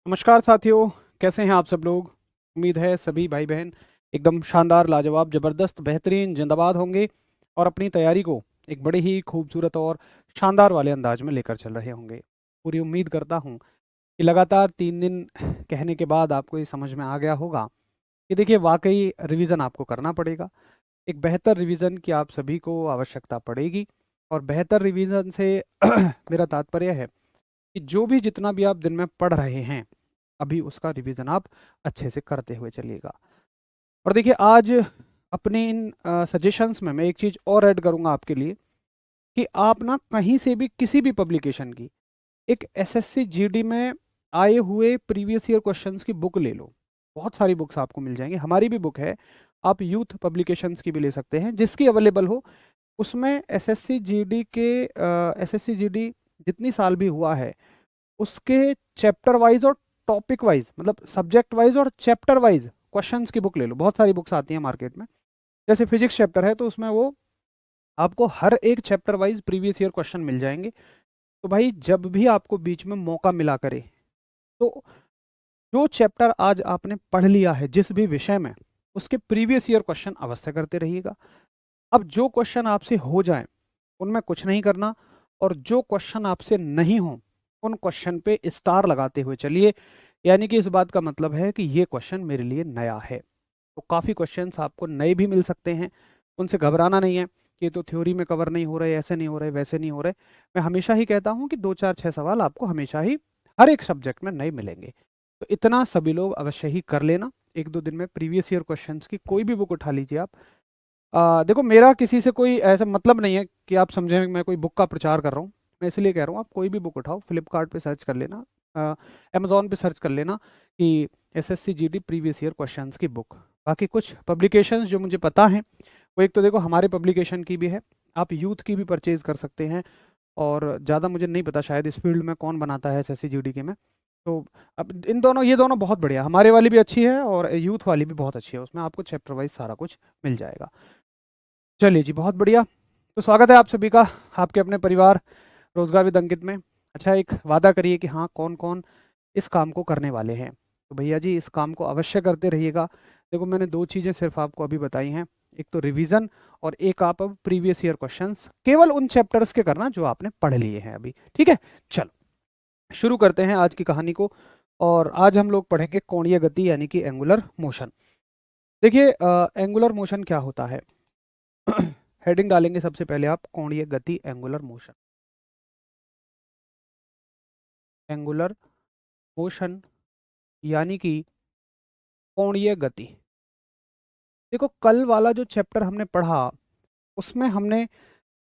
नमस्कार साथियों। कैसे हैं आप सब लोग। उम्मीद है सभी भाई बहन एकदम शानदार, लाजवाब, ज़बरदस्त, बेहतरीन, जिंदाबाद होंगे और अपनी तैयारी को एक बड़े ही खूबसूरत और शानदार वाले अंदाज में लेकर चल रहे होंगे। पूरी उम्मीद करता हूँ कि लगातार 3 दिन कहने के बाद आपको ये समझ में आ गया होगा कि देखिए वाकई रिवीजन आपको करना पड़ेगा। एक बेहतर रिवीजन की आप सभी को आवश्यकता पड़ेगी। और बेहतर रिवीजन से मेरा तात्पर्य है कि जो भी जितना भी आप दिन में पढ़ रहे हैं अभी उसका रिवीजन आप अच्छे से करते हुए चलिएगा। और देखिए आज अपने इन सजेशंस में मैं एक चीज़ और ऐड करूंगा आपके लिए कि आप ना कहीं से भी किसी भी पब्लिकेशन की एक एसएससी जीडी में आए हुए प्रीवियस ईयर क्वेश्चंस की बुक ले लो। बहुत सारी बुक्स आपको मिल जाएंगी, हमारी भी बुक है। आप यूथ पब्लिकेशंस की भी ले सकते हैं, जिसकी अवेलेबल हो। उसमें एसएससी जीडी के एसएससी जीडी जितनी साल भी हुआ है उसके चैप्टर वाइज और टॉपिक वाइज, मतलब सब्जेक्ट वाइज और चैप्टर वाइज क्वेश्चंस की बुक ले लो। बहुत सारी बुक्स आती हैं मार्केट में। जैसे फिजिक्स चैप्टर है तो उसमें वो आपको हर एक chapter wise previous year question मिल जाएंगे। तो भाई जब भी आपको बीच में मौका मिला करे तो जो चैप्टर आज आपने पढ़ लिया है जिस भी विषय में, उसके प्रीवियस ईयर क्वेश्चन अवश्य करते रहिएगा। अब जो क्वेश्चन आपसे हो जाए उनमें कुछ नहीं करना, और जो क्वेश्चन आपसे नहीं हो उन क्वेश्चन पे स्टार लगाते हुए चलिए। यानी कि इस बात का मतलब है कि ये क्वेश्चन मेरे लिए नया है। तो काफ़ी क्वेश्चंस आपको नए भी मिल सकते हैं, उनसे घबराना नहीं है कि ये तो थ्योरी में कवर नहीं हो रहे, ऐसे नहीं हो रहे, वैसे नहीं हो रहे। मैं हमेशा ही कहता हूँ कि 2 4 6 सवाल आपको हमेशा ही हर एक सब्जेक्ट में नए मिलेंगे। तो इतना सभी लोग अवश्य ही कर लेना। 1 2 दिन में प्रीवियस ईयर क्वेश्चंस की कोई भी बुक उठा लीजिए आप। देखो मेरा किसी से कोई ऐसा मतलब नहीं है कि आप समझें मैं कोई बुक का प्रचार कर रहा हूँ। मैं इसलिए कह रहा हूँ आप कोई भी बुक उठाओ, फ्लिपकार्ट पे सर्च कर लेना, अमेजोन पे सर्च कर लेना कि SSC GD previous year questions की बुक। बाकी कुछ पब्लिकेशंस जो मुझे पता हैं वो एक तो देखो हमारे पब्लिकेशन की भी है, आप यूथ की भी परचेज कर सकते हैं। और ज़्यादा मुझे नहीं पता शायद इस फील्ड में कौन बनाता है एसएससी जीडी के में। तो अब इन दोनों, ये दोनों बहुत बढ़िया, हमारे वाली भी अच्छी है और यूथ वाली भी बहुत अच्छी है, उसमें आपको चैप्टर वाइज सारा कुछ मिल जाएगा। चलिए जी, बहुत बढ़िया। तो स्वागत है आप सभी का आपके अपने परिवार रोजगार विद अंकित में। अच्छा, एक वादा करिए कि हाँ कौन कौन इस काम को करने वाले हैं। तो भैया जी इस काम को अवश्य करते रहिएगा। देखो मैंने 2 चीज़ें सिर्फ आपको अभी बताई हैं, एक तो रिवीजन और एक आप अब प्रीवियस ईयर क्वेश्चंस केवल उन चैप्टर्स के करना जो आपने पढ़ लिए हैं अभी। ठीक है, चलो शुरू करते हैं आज की कहानी को। और आज हम लोग पढ़ेंगे कोणीय गति यानी कि एंगुलर मोशन। देखिए एंगुलर मोशन क्या होता है। हेडिंग डालेंगे सबसे पहले आप, कोणीय गति एंगुलर मोशन। एंगुलर मोशन यानी कि कोणीय गति। देखो कल वाला जो चैप्टर हमने पढ़ा उसमें हमने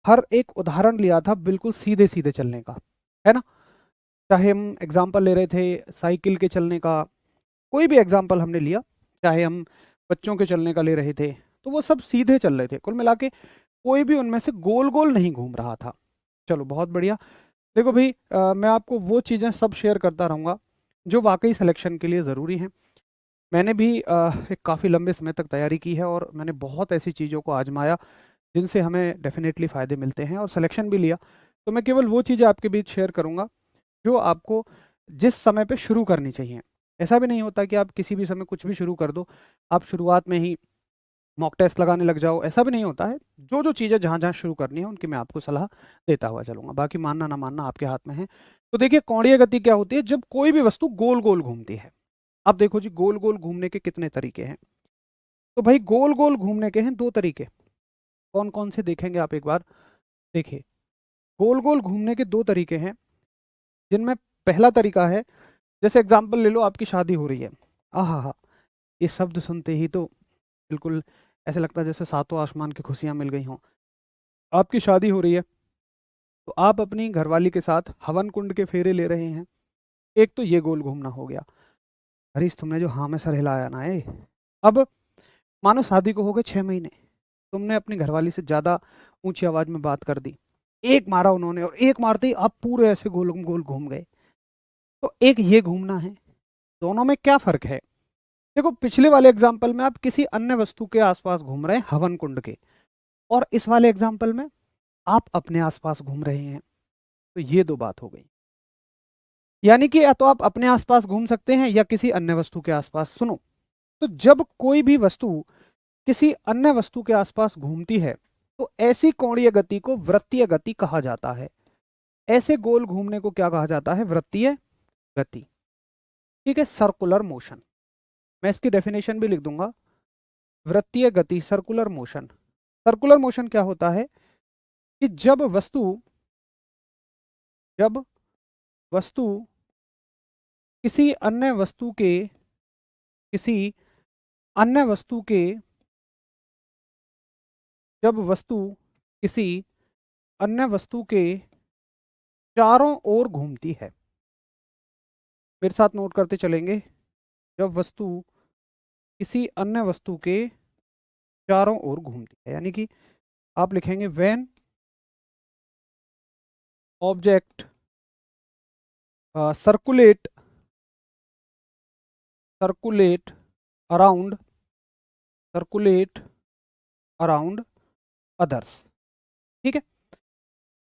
हर एक उदाहरण लिया था बिल्कुल सीधे सीधे चलने का, है ना। चाहे हम एग्जाम्पल ले रहे थे साइकिल के चलने का, कोई भी एग्जाम्पल हमने लिया, चाहे हम बच्चों के चलने का ले रहे थे, तो वो सब सीधे चल रहे थे। कुल मिला के कोई भी उनमें से गोल गोल नहीं घूम रहा था। चलो बहुत बढ़िया। देखो भाई मैं आपको वो चीज़ें सब शेयर करता रहूँगा जो वाकई सिलेक्शन के लिए ज़रूरी हैं। मैंने भी एक काफ़ी लंबे समय तक तैयारी की है और मैंने बहुत ऐसी चीज़ों को आजमाया जिनसे हमें डेफिनेटली फ़ायदे मिलते हैं और सिलेक्शन भी लिया। तो मैं केवल वो चीज़ें आपके बीच शेयर करूँगा जो आपको जिस समय पे शुरू करनी चाहिए। ऐसा भी नहीं होता कि आप किसी भी समय कुछ भी शुरू कर दो, आप शुरुआत में ही मॉक टेस्ट लगाने लग जाओ, ऐसा भी नहीं होता है। जो जो चीज़ें जहाँ जहाँ शुरू करनी है उनकी मैं आपको सलाह देता हुआ चलूंगा, बाकी मानना ना मानना आपके हाथ में है। तो देखिए कोणीय गति क्या होती है, जब कोई भी वस्तु गोल गोल घूमती है। अब देखो जी गोल गोल घूमने के कितने तरीके हैं। तो भाई गोल गोल घूमने के हैं 2 तरीके। कौन कौन से देखेंगे आप एक बार देखिए। गोल गोल घूमने के 2 तरीके हैं, जिनमें पहला तरीका है, जैसे एग्जाम्पल ले लो, आपकी शादी हो रही है। आहा हा, ये शब्द सुनते ही तो बिल्कुल ऐसे लगता है जैसे सातों आसमान की खुशियां मिल गई हों। आपकी शादी हो रही है तो आप अपनी घरवाली के साथ हवन कुंड के फेरे ले रहे हैं। एक तो ये गोल घूमना हो गया। हरीश तुमने जो हाँ में सर हिलाया ना है। अब मानो शादी को हो गए 6 महीने, तुमने अपनी घरवाली से ज्यादा ऊंची आवाज में बात कर दी, एक मारा उन्होंने और एक मारते ही आप पूरे ऐसे गोल गोल घूम गए। तो एक ये घूमना है। दोनों में क्या फर्क है। देखो पिछले वाले एग्जाम्पल में आप किसी अन्य वस्तु के आसपास घूम रहे हैं हवन कुंड के, और इस वाले एग्जाम्पल में आप अपने आसपास घूम रहे हैं। तो ये दो बात हो गई। यानी कि या तो आप अपने आसपास घूम सकते हैं या किसी अन्य वस्तु के आसपास। सुनो, तो जब कोई भी वस्तु किसी अन्य वस्तु के आसपास घूमती है तो ऐसी कोणीय गति को वृत्तीय गति कहा जाता है। ऐसे गोल घूमने को क्या कहा जाता है? वृत्तीय गति। ठीक है, सर्कुलर मोशन। मैं इसकी डेफिनेशन भी लिख दूंगा। वृत्तीय गति, सर्कुलर मोशन। सर्कुलर मोशन क्या होता है कि जब वस्तु किसी अन्य वस्तु के किसी अन्य वस्तु के जब वस्तु किसी अन्य वस्तु के चारों ओर घूमती है। मेरे साथ नोट करते चलेंगे। जब वस्तु किसी अन्य वस्तु के चारों ओर घूमती है, यानी कि आप लिखेंगे when object circulate circulate around circulate around others. ठीक है,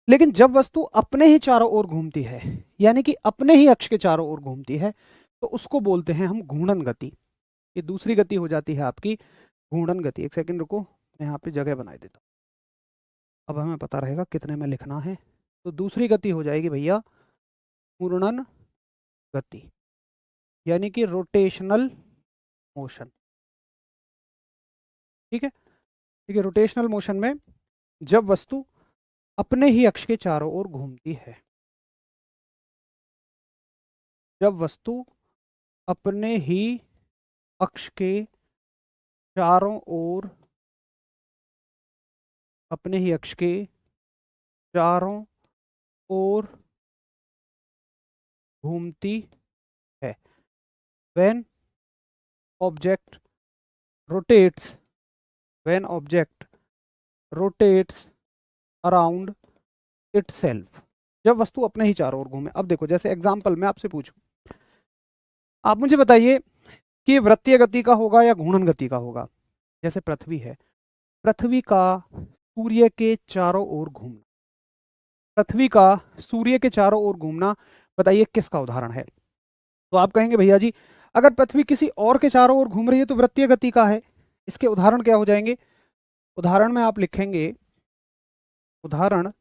लेकिन जब वस्तु अपने ही चारों ओर घूमती है, यानी कि अपने ही अक्ष के चारों ओर घूमती है, तो उसको बोलते हैं हम घूर्णन गति। ये दूसरी गति हो जाती है आपकी घूर्णन गति। एक सेकंड रुको, मैं यहाँ पे जगह बनाई देता हूँ, अब हमें पता रहेगा कितने में लिखना है। तो दूसरी गति हो जाएगी भैया घूर्णन गति, यानी कि रोटेशनल मोशन। ठीक है, ठीक है, रोटेशनल मोशन में जब वस्तु अपने ही अक्ष के चारों ओर घूमती है, जब वस्तु अपने ही अक्ष के चारों ओर अपने ही अक्ष के चारों ओर घूमती है। when object rotates when object rotates around itself, जब वस्तु अपने ही चारों ओर घूमे। अब देखो, जैसे एग्जांपल मैं आपसे पूछूं, आप मुझे बताइए कि वृत्तीय गति का होगा या घूर्णन गति का होगा। जैसे पृथ्वी है, पृथ्वी का सूर्य के चारों ओर घूमना, पृथ्वी का सूर्य के चारों ओर घूमना, बताइए किसका उदाहरण है? तो आप कहेंगे भैया जी, अगर पृथ्वी किसी और के चारों ओर घूम रही है तो वृत्तीय गति का है। इसके उदाहरण क्या हो जाएंगे? उदाहरण में आप लिखेंगे, उदाहरण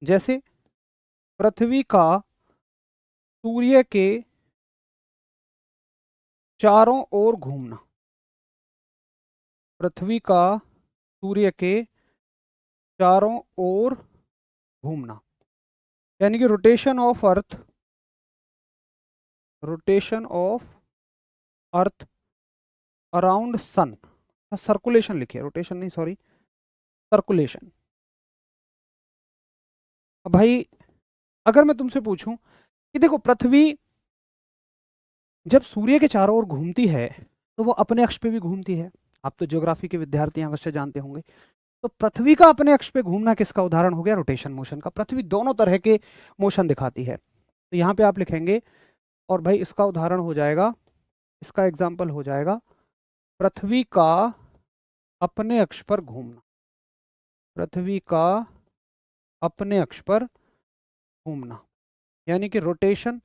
जैसे पृथ्वी का सूर्य के चारों ओर घूमना, पृथ्वी का सूर्य के चारों ओर घूमना, यानी कि rotation of earth, rotation of earth around sun. Circulation लिखिए, रोटेशन नहीं, सॉरी, सर्कुलेशन। अब भाई अगर मैं तुमसे पूछूं कि देखो, पृथ्वी जब सूर्य के चारों ओर घूमती है तो वो अपने अक्ष पे भी घूमती है। आप तो ज्योग्राफी के विद्यार्थी हैं, अवश्य जानते होंगे। तो पृथ्वी का अपने अक्ष पे घूमना किसका उदाहरण हो गया? रोटेशन मोशन का। पृथ्वी दोनों तरह के मोशन दिखाती है। तो यहाँ पे आप लिखेंगे, और भाई इसका उदाहरण हो जाएगा, इसका एग्जाम्पल हो जाएगा पृथ्वी का अपने अक्ष पर घूमना, पृथ्वी का अपने अक्ष पर घूमना, यानी कि rotation,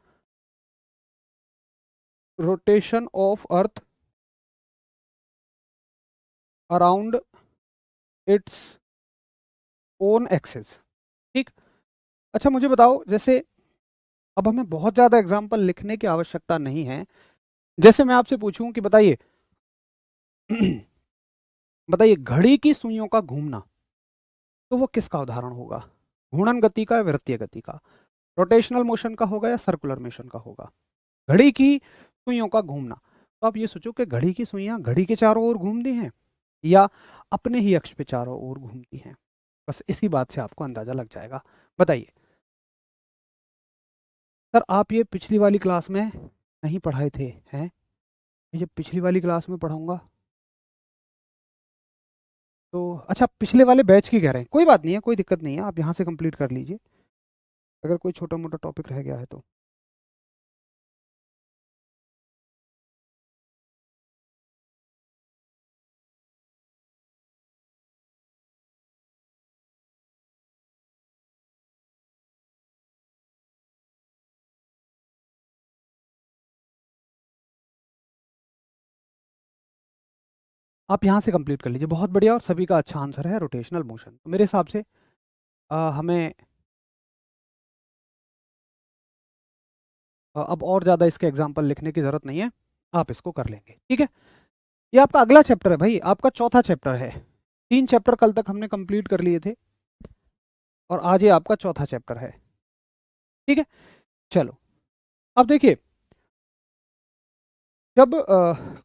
rotation of earth around its own axis. ठीक। अच्छा मुझे बताओ, जैसे अब हमें बहुत ज्यादा एग्जाम्पल लिखने की आवश्यकता नहीं है। जैसे मैं आपसे पूछूं कि बताइए बताइए घड़ी की सुइयों का घूमना, तो वो किसका उदाहरण होगा? घूर्णन गति का या वृत्तीय गति का? रोटेशनल मोशन का होगा या सर्कुलर मोशन का होगा? घड़ी की सुइयों का घूमना। तो आप ये सोचो कि घड़ी की सुइयां घड़ी के चारों ओर घूमती हैं या अपने ही अक्ष पे चारों ओर घूमती हैं। बस इसी बात से आपको अंदाजा लग जाएगा। बताइए सर, आप ये पिछली वाली क्लास में नहीं पढ़ाए थे हैं? ये पिछली वाली क्लास में पढ़ाऊंगा। तो अच्छा, पिछले वाले बैच की कह रहे हैं, कोई बात नहीं है, कोई दिक्कत नहीं है, आप यहाँ से कंप्लीट कर लीजिए अगर कोई छोटा मोटा टॉपिक रह गया है तो। आप यहाँ से कंप्लीट कर लीजिए, बहुत बढ़िया। और सभी का अच्छा आंसर है रोटेशनल मोशन। तो मेरे हिसाब से हमें अब और ज़्यादा इसके एग्जाम्पल लिखने की ज़रूरत नहीं है, आप इसको कर लेंगे, ठीक है। ये आपका अगला चैप्टर है भाई, आपका चौथा चैप्टर है। 3 चैप्टर कल तक हमने कंप्लीट कर लिए थे और आज ये आपका चौथा चैप्टर है, ठीक है। चलो अब देखिए, जब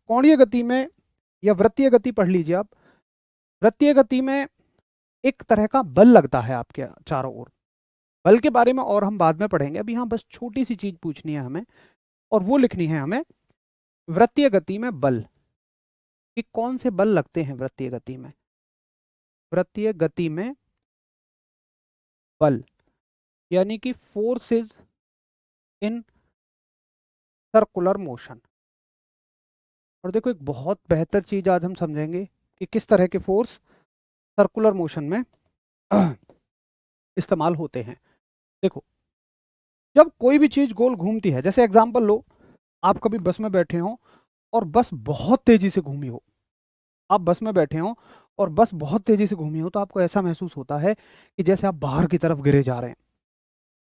कोणीय गति में या वृत्तीय गति पढ़ लीजिए आप। वृत्तीय गति में एक तरह का बल लगता है आपके चारों ओर। बल के बारे में और हम बाद में पढ़ेंगे, अभी यहाँ बस छोटी सी चीज पूछनी है हमें, और वो लिखनी है हमें वृत्तीय गति में बल, कि कौन से बल लगते हैं वृत्तीय गति में। वृत्तीय गति में बल यानी कि फोर्सेस इन सर्कुलर मोशन। और देखो एक बहुत बेहतर चीज आज हम समझेंगे कि किस तरह के फोर्स सर्कुलर मोशन में इस्तेमाल होते हैं। देखो, जब कोई भी चीज गोल घूमती है, जैसे एग्जांपल लो, आप कभी बस में बैठे हो और बस बहुत तेजी से घूमी हो। आप बस में बैठे हो और बस बहुत तेजी से घूमी हो, तो आपको ऐसा महसूस होता है कि जैसे आप बाहर की तरफ गिरे जा रहे हैं,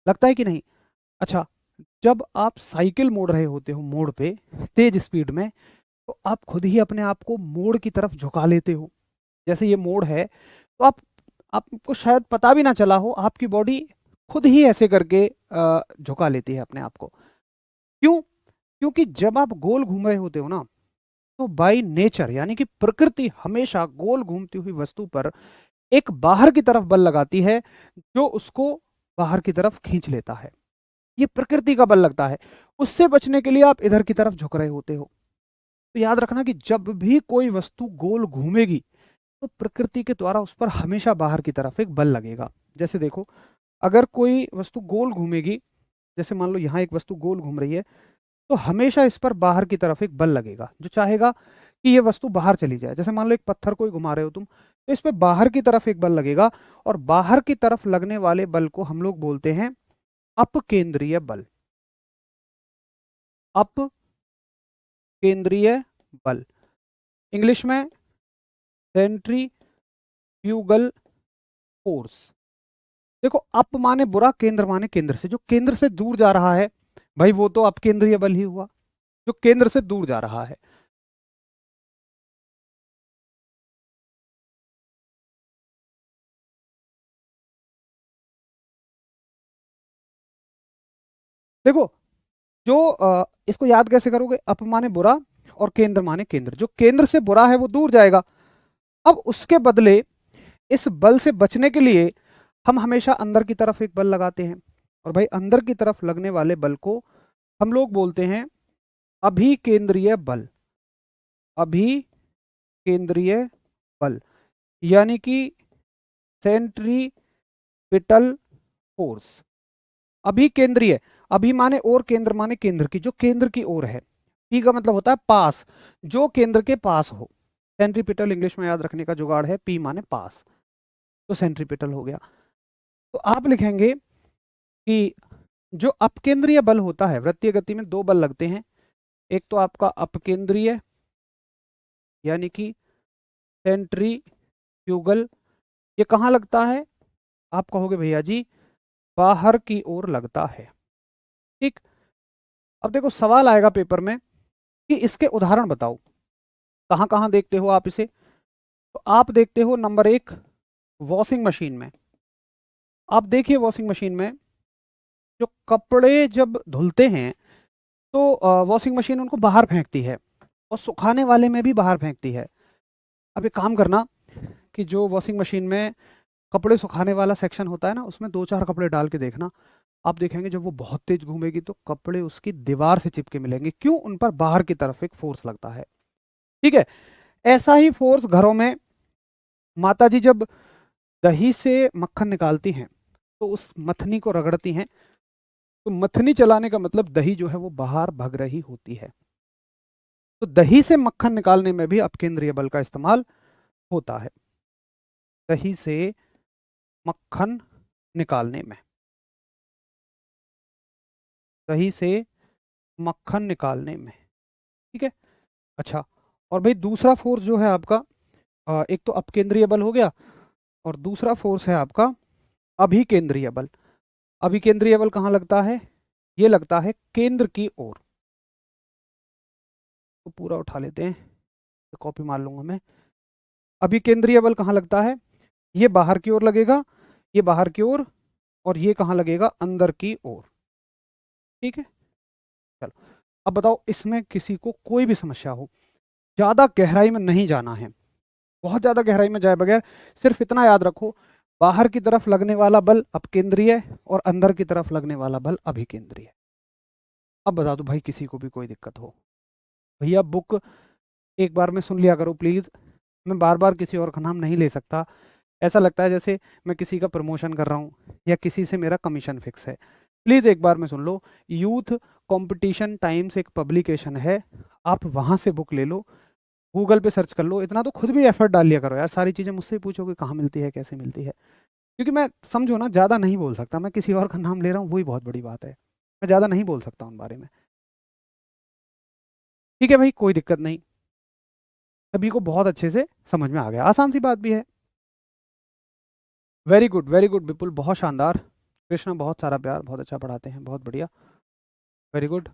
लगता है कि नहीं। अच्छा, जब आप साइकिल मोड़ रहे होते हो मोड़ पे तेज स्पीड में, तो आप खुद ही अपने आप को मोड़ की तरफ झुका लेते हो। जैसे ये मोड़ है, तो आपको शायद पता भी ना चला हो, आपकी बॉडी खुद ही ऐसे करके झुका लेती है अपने आप को। क्यों? क्योंकि जब आप गोल घूम रहे होते हो ना, तो बाय नेचर यानी कि प्रकृति हमेशा गोल घूमती हुई वस्तु पर एक बाहर की तरफ बल लगाती है, जो उसको बाहर की तरफ खींच लेता है। ये प्रकृति का बल लगता है। उससे बचने के लिए आप इधर की तरफ झुक रहे होते हो। तो याद रखना कि जब भी कोई वस्तु गोल घूमेगी, तो प्रकृति के द्वारा उस पर हमेशा बाहर की तरफ एक बल लगेगा। जैसे देखो, अगर कोई वस्तु गोल घूमेगी, जैसे मान लो यहाँ एक वस्तु गोल घूम रही है, तो हमेशा इस पर बाहर की तरफ एक बल लगेगा जो चाहेगा कि ये वस्तु बाहर चली जाए। जैसे मान लो एक पत्थर को ही घुमा रहे हो तुम, तो इस पे बाहर की तरफ एक बल लगेगा, और बाहर की तरफ लगने वाले बल को हम लोग बोलते हैं अपकेंद्रीय बल। अपकेंद्रीय बल, इंग्लिश में सेंट्रीफ्यूगल फोर्स। देखो, अप माने बुरा, केंद्र माने केंद्र से, जो केंद्र से दूर जा रहा है भाई, वो तो अपकेंद्रीय बल ही हुआ, जो केंद्र से दूर जा रहा है। देखो, जो इसको याद कैसे करोगे, अप माने बुरा और केंद्र माने केंद्र, जो केंद्र से बुरा है वो दूर जाएगा। अब उसके बदले इस बल से बचने के लिए हम हमेशा अंदर की तरफ एक बल लगाते हैं, और भाई अंदर की तरफ लगने वाले बल को हम लोग बोलते हैं अभिकेंद्रीय बल। अभिकेंद्रीय बल यानी कि सेंट्रीपिटल फोर्स। अभिकेंद्रीय, अभि माने और, केंद्र माने केंद्र की, जो केंद्र की ओर है। पी का मतलब होता है पास, जो केंद्र के पास हो। सेंट्रीपिटल इंग्लिश में याद रखने का जुगाड़ है, पी माने पास, तो सेंट्रीपिटल हो गया। तो आप लिखेंगे कि जो अपकेंद्रीय बल होता है, वृत्तीय गति में 2 बल लगते हैं। एक तो आपका अपकेंद्रीय यानी कि सेंट्रीफ्यूगल, ये कहाँ लगता है, आप कहोगे भैया जी बाहर की ओर लगता है, ठीक। अब देखो, सवाल आएगा पेपर में कि इसके उदाहरण बताओ, कहाँ कहाँ देखते हो आप इसे। तो आप देखते हो नंबर 1 वॉशिंग मशीन में। आप देखिए वॉशिंग मशीन में जो कपड़े जब धुलते हैं, तो वॉशिंग मशीन उनको बाहर फेंकती है, और सुखाने वाले में भी बाहर फेंकती है। अब एक काम करना कि जो वॉशिंग मशीन में कपड़े सुखाने वाला सेक्शन होता है ना, उसमें 2-4 कपड़े डाल के देखना। आप देखेंगे जब वो बहुत तेज घूमेगी तो कपड़े उसकी दीवार से चिपके मिलेंगे। क्यों? उन पर बाहर की तरफ एक फोर्स लगता है, ठीक है। ऐसा ही फोर्स घरों में माता जी जब दही से मक्खन निकालती हैं, तो उस मथनी को रगड़ती हैं, तो मथनी चलाने का मतलब दही जो है वो बाहर भग रही होती है। तो दही से मक्खन निकालने में भी अपकेंद्रीय बल का इस्तेमाल होता है। दही से मक्खन निकालने में, दही से मक्खन निकालने में, ठीक है। अच्छा, और भाई दूसरा फोर्स जो है आपका एक तो अपकेंद्रीय बल हो गया और दूसरा फोर्स है आपका अभिकेंद्रीय बल। अभिकेंद्रीय बल कहाँ लगता है? ये लगता है केंद्र की ओर। तो पूरा उठा लेते हैं, तो कॉपी मार लूंगा मैं। अभिकेंद्रीय बल कहाँ लगता है? ये बाहर की ओर लगेगा, ये बाहर की ओर, और ये कहाँ लगेगा? अंदर की ओर। ठीक है, चलो अब बताओ, इसमें किसी को कोई भी समस्या हो, ज्यादा गहराई में नहीं जाना है, बहुत ज्यादा गहराई में जाए बगैर सिर्फ इतना याद रखो, बाहर की तरफ लगने वाला बल अपकेंद्रीय और अंदर की तरफ लगने वाला बल अभिकेंद्रीय। अब बता दो भाई, किसी को भी कोई दिक्कत हो, भैया बुक एक बार में सुन लिया करो प्लीज। मैं बार बार किसी और का नाम नहीं ले सकता, ऐसा लगता है जैसे मैं किसी का प्रमोशन कर रहा हूँ या किसी से मेरा कमीशन फिक्स है। प्लीज एक बार में सुन लो, यूथ कंपटीशन टाइम्स एक पब्लिकेशन है, आप वहां से बुक ले लो, गूगल पे सर्च कर लो, इतना तो खुद भी एफर्ट डाल लिया करो यार, सारी चीज़ें मुझसे ही पूछोगे कहाँ मिलती है कैसे मिलती है, क्योंकि मैं समझो ना ज़्यादा नहीं बोल सकता, मैं किसी और का नाम ले रहा हूँ वही बहुत बड़ी बात है, मैं ज़्यादा नहीं बोल सकता उन बारे में। ठीक है भाई, कोई दिक्कत नहीं, सभी को बहुत अच्छे से समझ में आ गया, आसान सी बात भी है। वेरी गुड विपुल, बहुत शानदार। कृष्णा बहुत सारा प्यार, बहुत अच्छा पढ़ाते हैं, बहुत बढ़िया, वेरी गुड।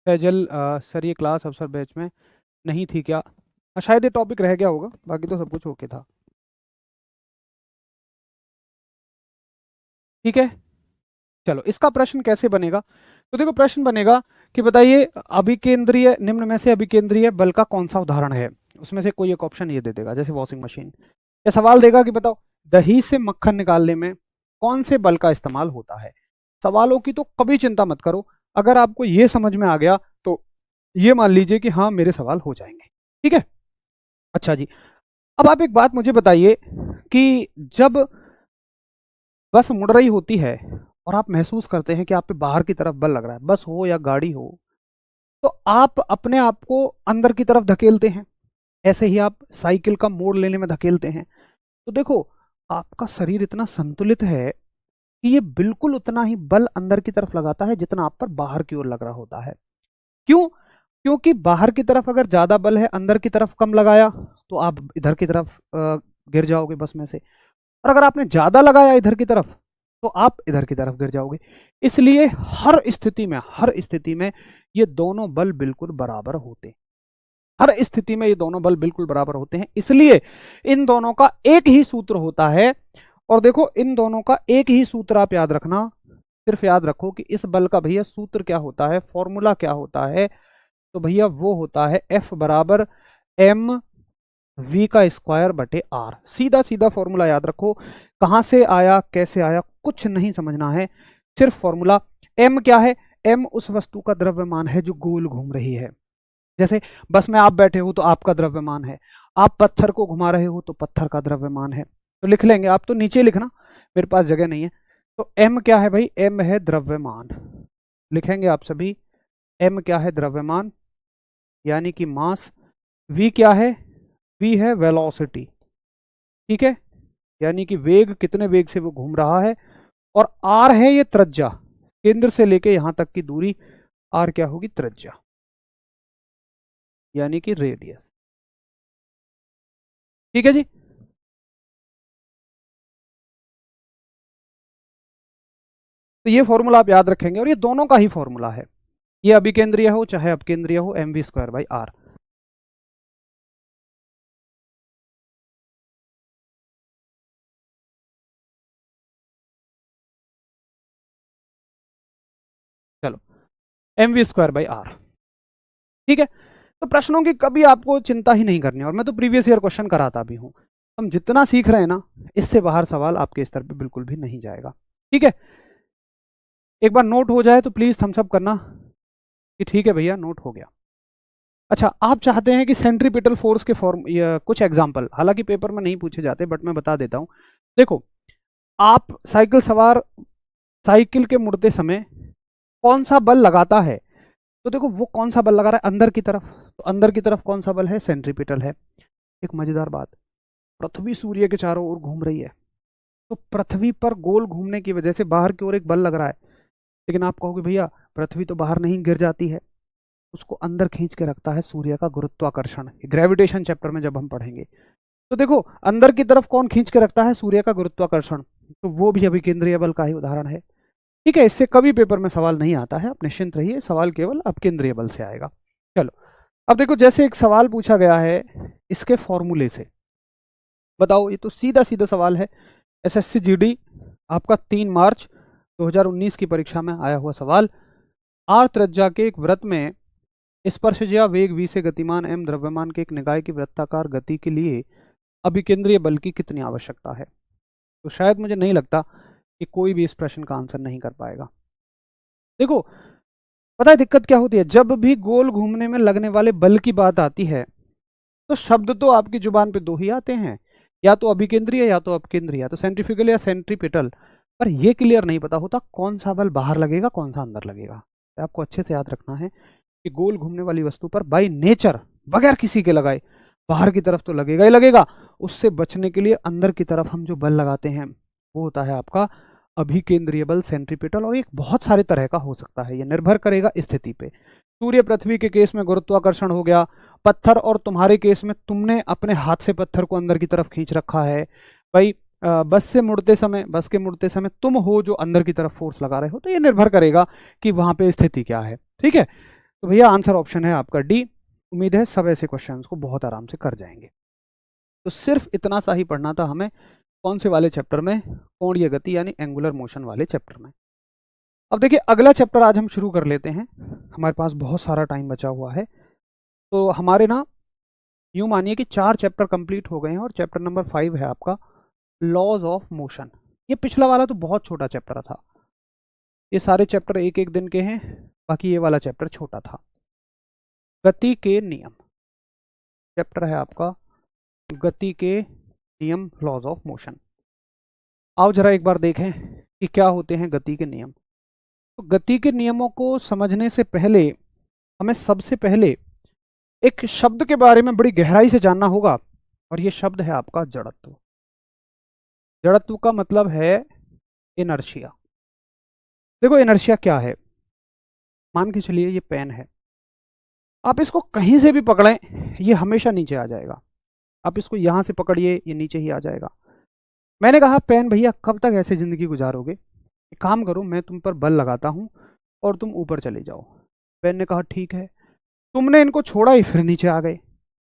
फैजल सर ये क्लास अफसर बैच में नहीं थी क्या? शायद ये टॉपिक रह गया होगा, बाकी तो सब कुछ ओके था। ठीक है, चलो इसका प्रश्न कैसे बनेगा? तो देखो प्रश्न बनेगा कि बताइए अभिकेंद्रीय, निम्न में से अभिकेंद्रीय बल का कौन सा उदाहरण है, उसमें से कोई एक ऑप्शन ये दे देगा, जैसे वॉशिंग मशीन, या सवाल देगा कि बताओ दही से मक्खन निकालने में कौन से बल का इस्तेमाल होता है। सवालों की तो कभी चिंता मत करो, अगर आपको ये समझ में आ गया तो ये मान लीजिए कि हाँ मेरे सवाल हो जाएंगे। ठीक है, अच्छा जी, अब आप एक बात मुझे बताइए कि जब बस मुड़ रही होती है और आप महसूस करते हैं कि आप पे बाहर की तरफ बल लग रहा है, बस हो या गाड़ी हो, तो आप अपने आप को अंदर की तरफ धकेलते हैं, ऐसे ही आप साइकिल का मोड़ लेने में धकेलते हैं। तो देखो आपका शरीर इतना संतुलित है कि ये बिल्कुल उतना ही बल अंदर की तरफ लगाता है जितना आप पर बाहर की ओर लग रहा होता है। क्यों? क्योंकि बाहर की तरफ अगर ज्यादा बल है, अंदर की तरफ कम लगाया, तो आप इधर की तरफ गिर जाओगे बस में से, और अगर आपने ज्यादा लगाया इधर की तरफ तो आप इधर की तरफ गिर जाओगे। इसलिए हर स्थिति में ये दोनों बल बिल्कुल बराबर होते हैं, हर स्थिति में ये दोनों बल बिल्कुल बराबर होते हैं, इसलिए इन दोनों का एक ही सूत्र होता है। और देखो इन दोनों का एक ही सूत्र आप याद रखना, सिर्फ याद रखो कि इस बल का भैया सूत्र क्या होता है, फॉर्मूला क्या होता है, तो भैया वो होता है F बराबर एम वी का स्क्वायर बटे आर। सीधा सीधा फॉर्मूला याद रखो, कहां से आया कैसे आया कुछ नहीं समझना है, सिर्फ फॉर्मूला। एम क्या है? एम उस वस्तु का द्रव्यमान है जो गोल घूम रही है, जैसे बस में आप बैठे हो तो आपका द्रव्यमान है, आप पत्थर को घुमा रहे हो तो पत्थर का द्रव्यमान है। तो लिख लेंगे, आप तो नीचे लिखना, मेरे पास जगह नहीं है। तो एम क्या है भाई? एम है द्रव्यमान, लिखेंगे आप सभी, एम क्या है? द्रव्यमान, यानी कि मास। वी क्या है? वी है वेलोसिटी, ठीक है, यानी कि वेग, कितने वेग से वो घूम रहा है। और आर है ये त्रिज्या, केंद्र से लेके यहां तक की दूरी, आर क्या होगी? त्रिज्या, यानी कि रेडियस। ठीक है जी, तो ये फॉर्मूला आप याद रखेंगे, और ये दोनों का ही फॉर्मूला है, ये अभिकेंद्रीय हो चाहे अपकेंद्रीय हो, M V square by R. चलो, M V square by R, ठीक है। तो प्रश्नों की कभी आपको चिंता ही नहीं करनी, और मैं तो प्रीवियस ईयर क्वेश्चन कराता भी हूं। हम जितना सीख रहे हैं ना, इससे बाहर सवाल आपके स्तर पे बिल्कुल भी नहीं जाएगा। ठीक है, एक बार नोट हो जाए तो प्लीज थम्स अप करना कि ठीक है भैया नोट हो गया। अच्छा, आप चाहते हैं कि सेंट्रीपिटल फोर्स के फॉर्म कुछ एग्जांपल, हालांकि पेपर में नहीं पूछे जाते बट मैं बता देता हूं। देखो, आप साइकिल सवार साइकिल के मुड़ते समय कौन सा बल लगाता है, तो देखो वो कौन सा बल लगा रहा है अंदर की तरफ, तो अंदर की तरफ कौन सा बल है? सेंट्रीपिटल है। एक मजेदार बात, पृथ्वी सूर्य के चारों ओर घूम रही है, तो पृथ्वी पर गोल घूमने की वजह से बाहर की ओर एक बल लग रहा है, लेकिन आप कहोगे भैया पृथ्वी तो बाहर नहीं गिर जाती है, उसको अंदर खींच के रखता है सूर्य का गुरुत्वाकर्षण। ग्रेविटेशन चैप्टर में जब हम पढ़ेंगे तो देखो अंदर की तरफ कौन खींच के रखता है, सूर्य का गुरुत्वाकर्षण, तो वो भी अभिकेंद्रीय बल का ही उदाहरण है। ठीक है, इससे कभी पेपर में सवाल नहीं आता है, आप निश्चिंत रहिए, सवाल केवल अपकेंद्रीय बल से आएगा। चलो अब देखो, जैसे एक सवाल पूछा गया है इसके फॉर्मूले से, बताओ, ये तो सीधा सीधा सवाल है, एसएससी जीडी आपका 3 मार्च 2019 की परीक्षा में आया हुआ सवाल। आर त्रिज्या के एक वृत्त में स्पर्शज्या वेग v से गतिमान m द्रव्यमान के एक निकाय की वृत्ताकार गति के लिए अभिकेंद्रीय बल की कितनी आवश्यकता है। तो शायद मुझे नहीं लगता कि कोई भी इस प्रश्न का आंसर नहीं कर पाएगा। देखो पता है दिक्कत क्या होती है, जब भी गोल घूमने में लगने वाले बल की बात आती है तो शब्द तो आपकी जुबान पे दो ही आते हैं, या तो अभिकेंद्रीय या तो अपकेंद्रीय, या तो सेंट्रीफ्यूगल या सेंट्रीपिटल, पर ये क्लियर नहीं पता होता कौन सा बल बाहर लगेगा कौन सा अंदर लगेगा। तो आपको अच्छे से याद रखना है कि गोल घूमने वाली वस्तु पर बाय नेचर बगैर किसी के लगाए बाहर की तरफ तो लगेगा ही लगेगा, उससे बचने के लिए अंदर की तरफ हम जो बल लगाते हैं वो होता है आपका अभिकेंद्रीय बल, सेंट्रीपिटल, और एक बहुत सारे तरह का हो सकता है, ये निर्भर करेगा स्थिति पे। सूर्य पृथ्वी के केस में गुरुत्वाकर्षण हो गया, पत्थर और तुम्हारे केस में तुमने अपने हाथ से पत्थर को अंदर की तरफ खींच रखा है भाई, बस के मुड़ते समय तुम हो जो अंदर की तरफ फोर्स लगा रहे हो, तो ये निर्भर करेगा कि वहां पे स्थिति क्या है। ठीक है, तो भैया आंसर ऑप्शन है आपका डी। उम्मीद है सब ऐसे क्वेश्चंस को बहुत आराम से कर जाएंगे। तो सिर्फ इतना सा ही पढ़ना था हमें, कौन से वाले चैप्टर में, कोणीय गति यानी एंगुलर मोशन वाले चैप्टर में। अब देखिए अगला चैप्टर आज हम शुरू कर लेते हैं, हमारे पास बहुत सारा टाइम बचा हुआ है। तो हमारे ना यूं मानिए कि 4 चैप्टर कंप्लीट हो गए हैं और चैप्टर नंबर 5 है आपका लॉज ऑफ मोशन। ये पिछला वाला तो बहुत छोटा चैप्टर था, ये सारे चैप्टर एक एक दिन के हैं, बाकी ये वाला चैप्टर छोटा था। गति के नियम चैप्टर है आपका, गति के नियम, लॉज ऑफ मोशन। आओ जरा एक बार देखें कि क्या होते हैं गति के नियम। तो गति के नियमों को समझने से पहले हमें सबसे पहले एक शब्द के बारे में बड़ी गहराई से जानना होगा, और ये शब्द है आपका जड़त्व। जड़त्व का मतलब है इनर्शिया। देखो इनर्शिया क्या है, मान के चलिए ये पेन है, आप इसको कहीं से भी पकड़ें ये हमेशा नीचे आ जाएगा, आप इसको यहां से पकड़िए ये नीचे ही आ जाएगा। मैंने कहा पेन भैया कब तक ऐसे जिंदगी गुजारोगे, एक काम करो मैं तुम पर बल लगाता हूं और तुम ऊपर चले जाओ। पेन ने कहा ठीक है, तुमने इनको छोड़ा ही फिर नीचे आ गए।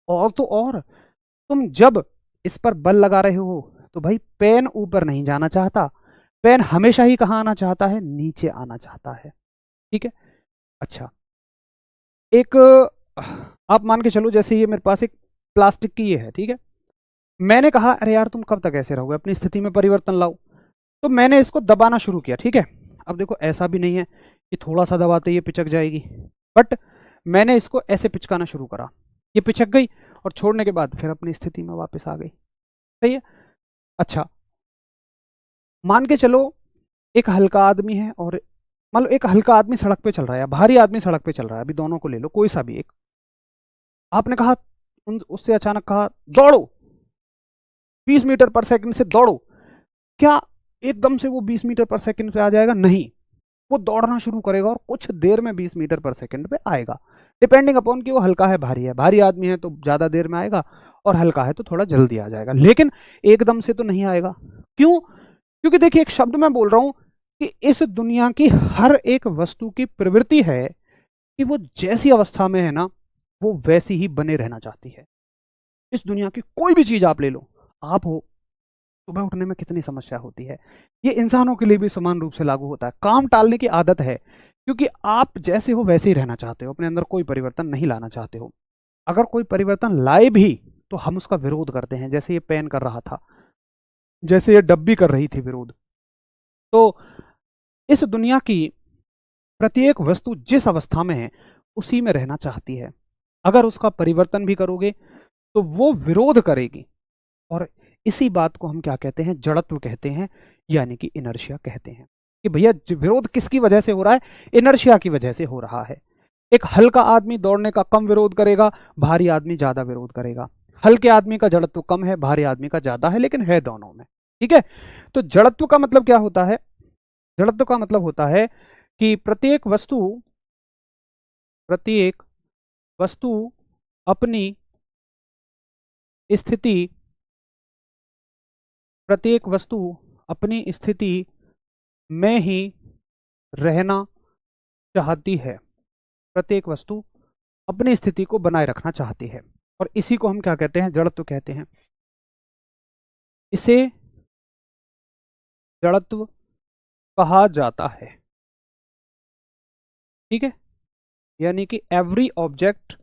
और तो और तुम जब इस पर बल लगा रहे हो तो भाई पेन ऊपर नहीं जाना चाहता, पेन हमेशा ही कहाँ आना चाहता है, नीचे आना चाहता है। ठीक है, अच्छा एक आप मान के चलो जैसे ये मेरे पास एक प्लास्टिक की ये है, ठीक है, मैंने कहा अरे यार तुम कब तक ऐसे रहोगे, अपनी स्थिति में परिवर्तन लाओ, तो मैंने इसको दबाना शुरू किया। ठीक है, अब देखो ऐसा भी नहीं है कि थोड़ा सा दबाते ये पिचक जाएगी, बट मैंने इसको ऐसे पिचकाना शुरू करा, ये पिचक गई और छोड़ने के बाद फिर अपनी स्थिति में वापस आ गई। सही है, अच्छा मान के चलो एक हल्का आदमी है और मान लो एक हल्का आदमी सड़क पे चल रहा है, भारी आदमी सड़क पे चल रहा है, अभी दोनों को ले लो कोई सा भी एक, आपने कहा उससे अचानक कहा दौड़ो 20 मीटर पर सेकंड से दौड़ो, क्या एकदम से वो 20 मीटर पर सेकंड पे आ जाएगा? नहीं, वो दौड़ना शुरू करेगा और कुछ देर में 20 मीटर पर सेकंड पे आएगा, डिपेंडिंग अपॉन कि वो हल्का है भारी है। भारी आदमी है तो ज्यादा देर में आएगा और हल्का है तो थोड़ा जल्दी आ जाएगा, लेकिन एकदम से तो नहीं आएगा। क्यों? क्योंकि देखिए एक शब्द मैं बोल रहा हूं कि इस दुनिया की हर एक वस्तु की प्रवृत्ति है कि वो जैसी अवस्था में है ना वो वैसी ही बने रहना चाहती है। इस दुनिया की कोई भी चीज आप ले लो, आप हो, सुबह उठने में कितनी समस्या होती है, ये इंसानों के लिए भी समान रूप से लागू होता है। काम टालने की आदत है क्योंकि आप जैसे हो वैसे ही रहना चाहते हो, अपने अंदर कोई परिवर्तन नहीं लाना चाहते हो। अगर कोई परिवर्तन लाए भी तो हम उसका विरोध करते हैं, जैसे ये पेन कर रहा था, जैसे ये डब्बी कर रही थी विरोध। तो इस दुनिया की प्रत्येक वस्तु जिस अवस्था में है उसी में रहना चाहती है, अगर उसका परिवर्तन भी करोगे तो वो विरोध करेगी, और इसी बात को हम क्या कहते हैं, जड़त्व कहते हैं, यानी कि इनर्शिया कहते हैं। कि भैया विरोध किसकी वजह से हो रहा है? इनर्शिया की वजह से हो रहा है। एक हल्का आदमी दौड़ने का कम विरोध करेगा, भारी आदमी ज्यादा विरोध करेगा। हल्के आदमी का जड़त्व कम है, भारी आदमी का ज्यादा है, लेकिन है दोनों में। ठीक है, तो जड़त्व का मतलब क्या होता है? जड़त्व का मतलब होता है कि प्रत्येक वस्तु प्रत्येक वस्तु अपनी स्थिति प्रत्येक वस्तु अपनी स्थिति में ही रहना चाहती है। प्रत्येक वस्तु अपनी स्थिति को बनाए रखना चाहती है, और इसी को हम क्या कहते हैं? जड़त्व कहते हैं। इसे जड़त्व कहा जाता है। ठीक है, यानी कि every object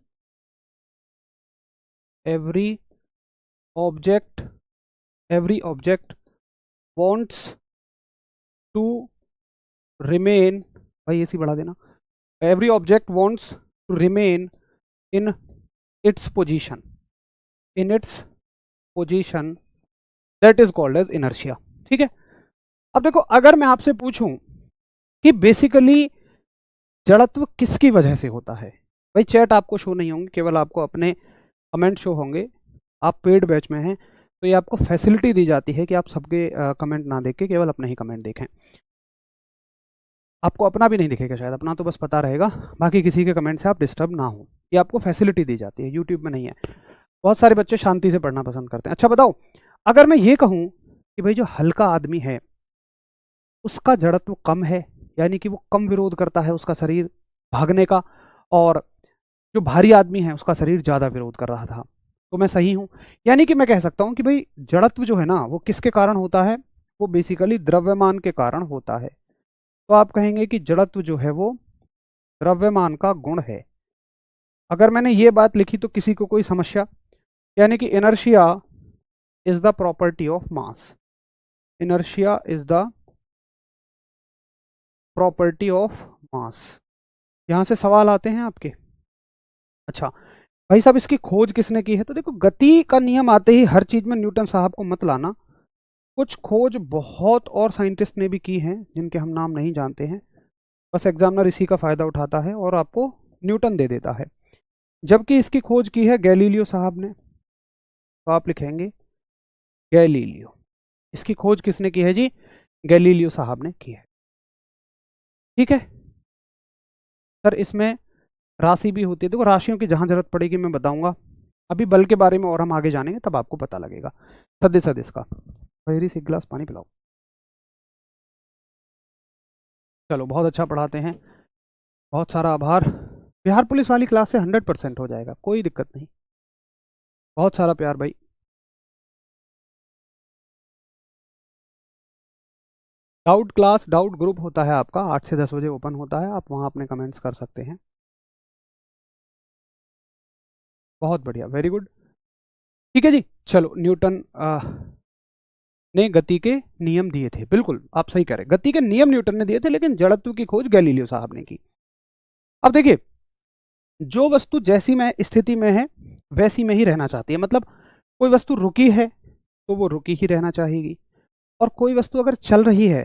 wants to remain, भाई इसी बढ़ा देना, every object wants to remain in its position that is called as inertia. ठीक है, अब देखो, अगर मैं आपसे पूछूं कि बेसिकली जड़त्व किसकी वजह से होता है, भाई चैट आपको शो नहीं होंगे, केवल आपको अपने कमेंट शो होंगे। आप पेड बैच में हैं तो ये आपको फैसिलिटी दी जाती है कि आप सबके कमेंट ना देख के केवल अपने ही कमेंट देखें। आपको अपना भी नहीं दिखेगा शायद, अपना तो बस पता रहेगा, बाकी किसी के कमेंट से आप डिस्टर्ब ना हो, ये आपको फैसिलिटी दी जाती है, यूट्यूब में नहीं है। बहुत सारे बच्चे शांति से पढ़ना पसंद करते हैं। अच्छा बताओ, अगर मैं ये कहूँ कि भाई जो हल्का आदमी है उसका जड़त्व कम है, यानी कि वो कम विरोध करता है उसका शरीर भागने का, और जो भारी आदमी है उसका शरीर ज़्यादा विरोध कर रहा था, तो मैं सही हूँ? यानी कि मैं कह सकता हूँ कि भाई जड़त्व जो है ना वो किसके कारण होता है? वो बेसिकली द्रव्यमान के कारण होता है। तो आप कहेंगे कि जड़त्व जो है वो द्रव्यमान का गुण है। अगर मैंने ये बात लिखी तो किसी को कोई समस्या? यानी कि inertia is the property of mass. Inertia is the property of mass. यहां से सवाल आते हैं आपके। अच्छा भाई साहब, इसकी खोज किसने की है? तो देखो, गति का नियम आते ही हर चीज में न्यूटन साहब को मत लाना। कुछ खोज बहुत और साइंटिस्ट ने भी की हैं जिनके हम नाम नहीं जानते हैं, बस एग्जामिनर इसी का फायदा उठाता है और आपको न्यूटन दे देता है। जबकि इसकी खोज की है गैलीलियो साहब ने, तो आप लिखेंगे गैलीलियो। इसकी खोज किसने की है जी? गैलीलियो साहब ने की है। ठीक है सर, इसमें राशि भी होती है। देखो, राशियों की जहां जरूरत पड़ेगी मैं बताऊंगा, अभी बल के बारे में और हम आगे जानेंगे तब आपको पता लगेगा। सदिश सदिश का भैरी से एक गिलास पानी पिलाओ। चलो, बहुत अच्छा पढ़ाते हैं, बहुत सारा आभार। बिहार पुलिस वाली क्लास से 100% हो जाएगा, कोई दिक्कत नहीं। बहुत सारा प्यार भाई। डाउट क्लास, डाउट ग्रुप होता है आपका, 8 से 10 बजे ओपन होता है, आप वहाँ अपने कमेंट्स कर सकते हैं। बहुत बढ़िया, वेरी गुड। ठीक है जी, चलो, न्यूटन ने गति के नियम दिए थे, बिल्कुल आप सही कह रहे, गति के नियम न्यूटन ने दिए थे, लेकिन जड़त्व की खोज गैलीलियो साहब ने की। अब देखिए, जो वस्तु जैसी में स्थिति में है वैसी में ही रहना चाहती है, मतलब कोई वस्तु रुकी है तो वो रुकी ही रहना चाहेगी, और कोई वस्तु अगर चल रही है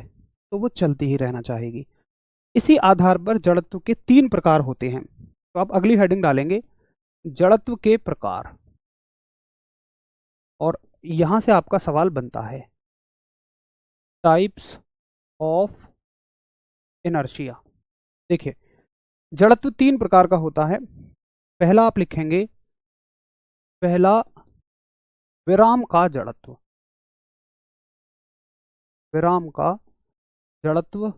तो वो चलती ही रहना चाहेगी। इसी आधार पर जड़त्व के 3 प्रकार होते हैं। तो आप अगली हेडिंग डालेंगे, जड़त्व के प्रकार, और यहां से आपका सवाल बनता है टाइप्स ऑफ इनर्शिया। देखिए, जड़त्व 3 प्रकार का होता है। पहला आप लिखेंगे, पहला विराम का जड़त्व। विराम का जड़त्व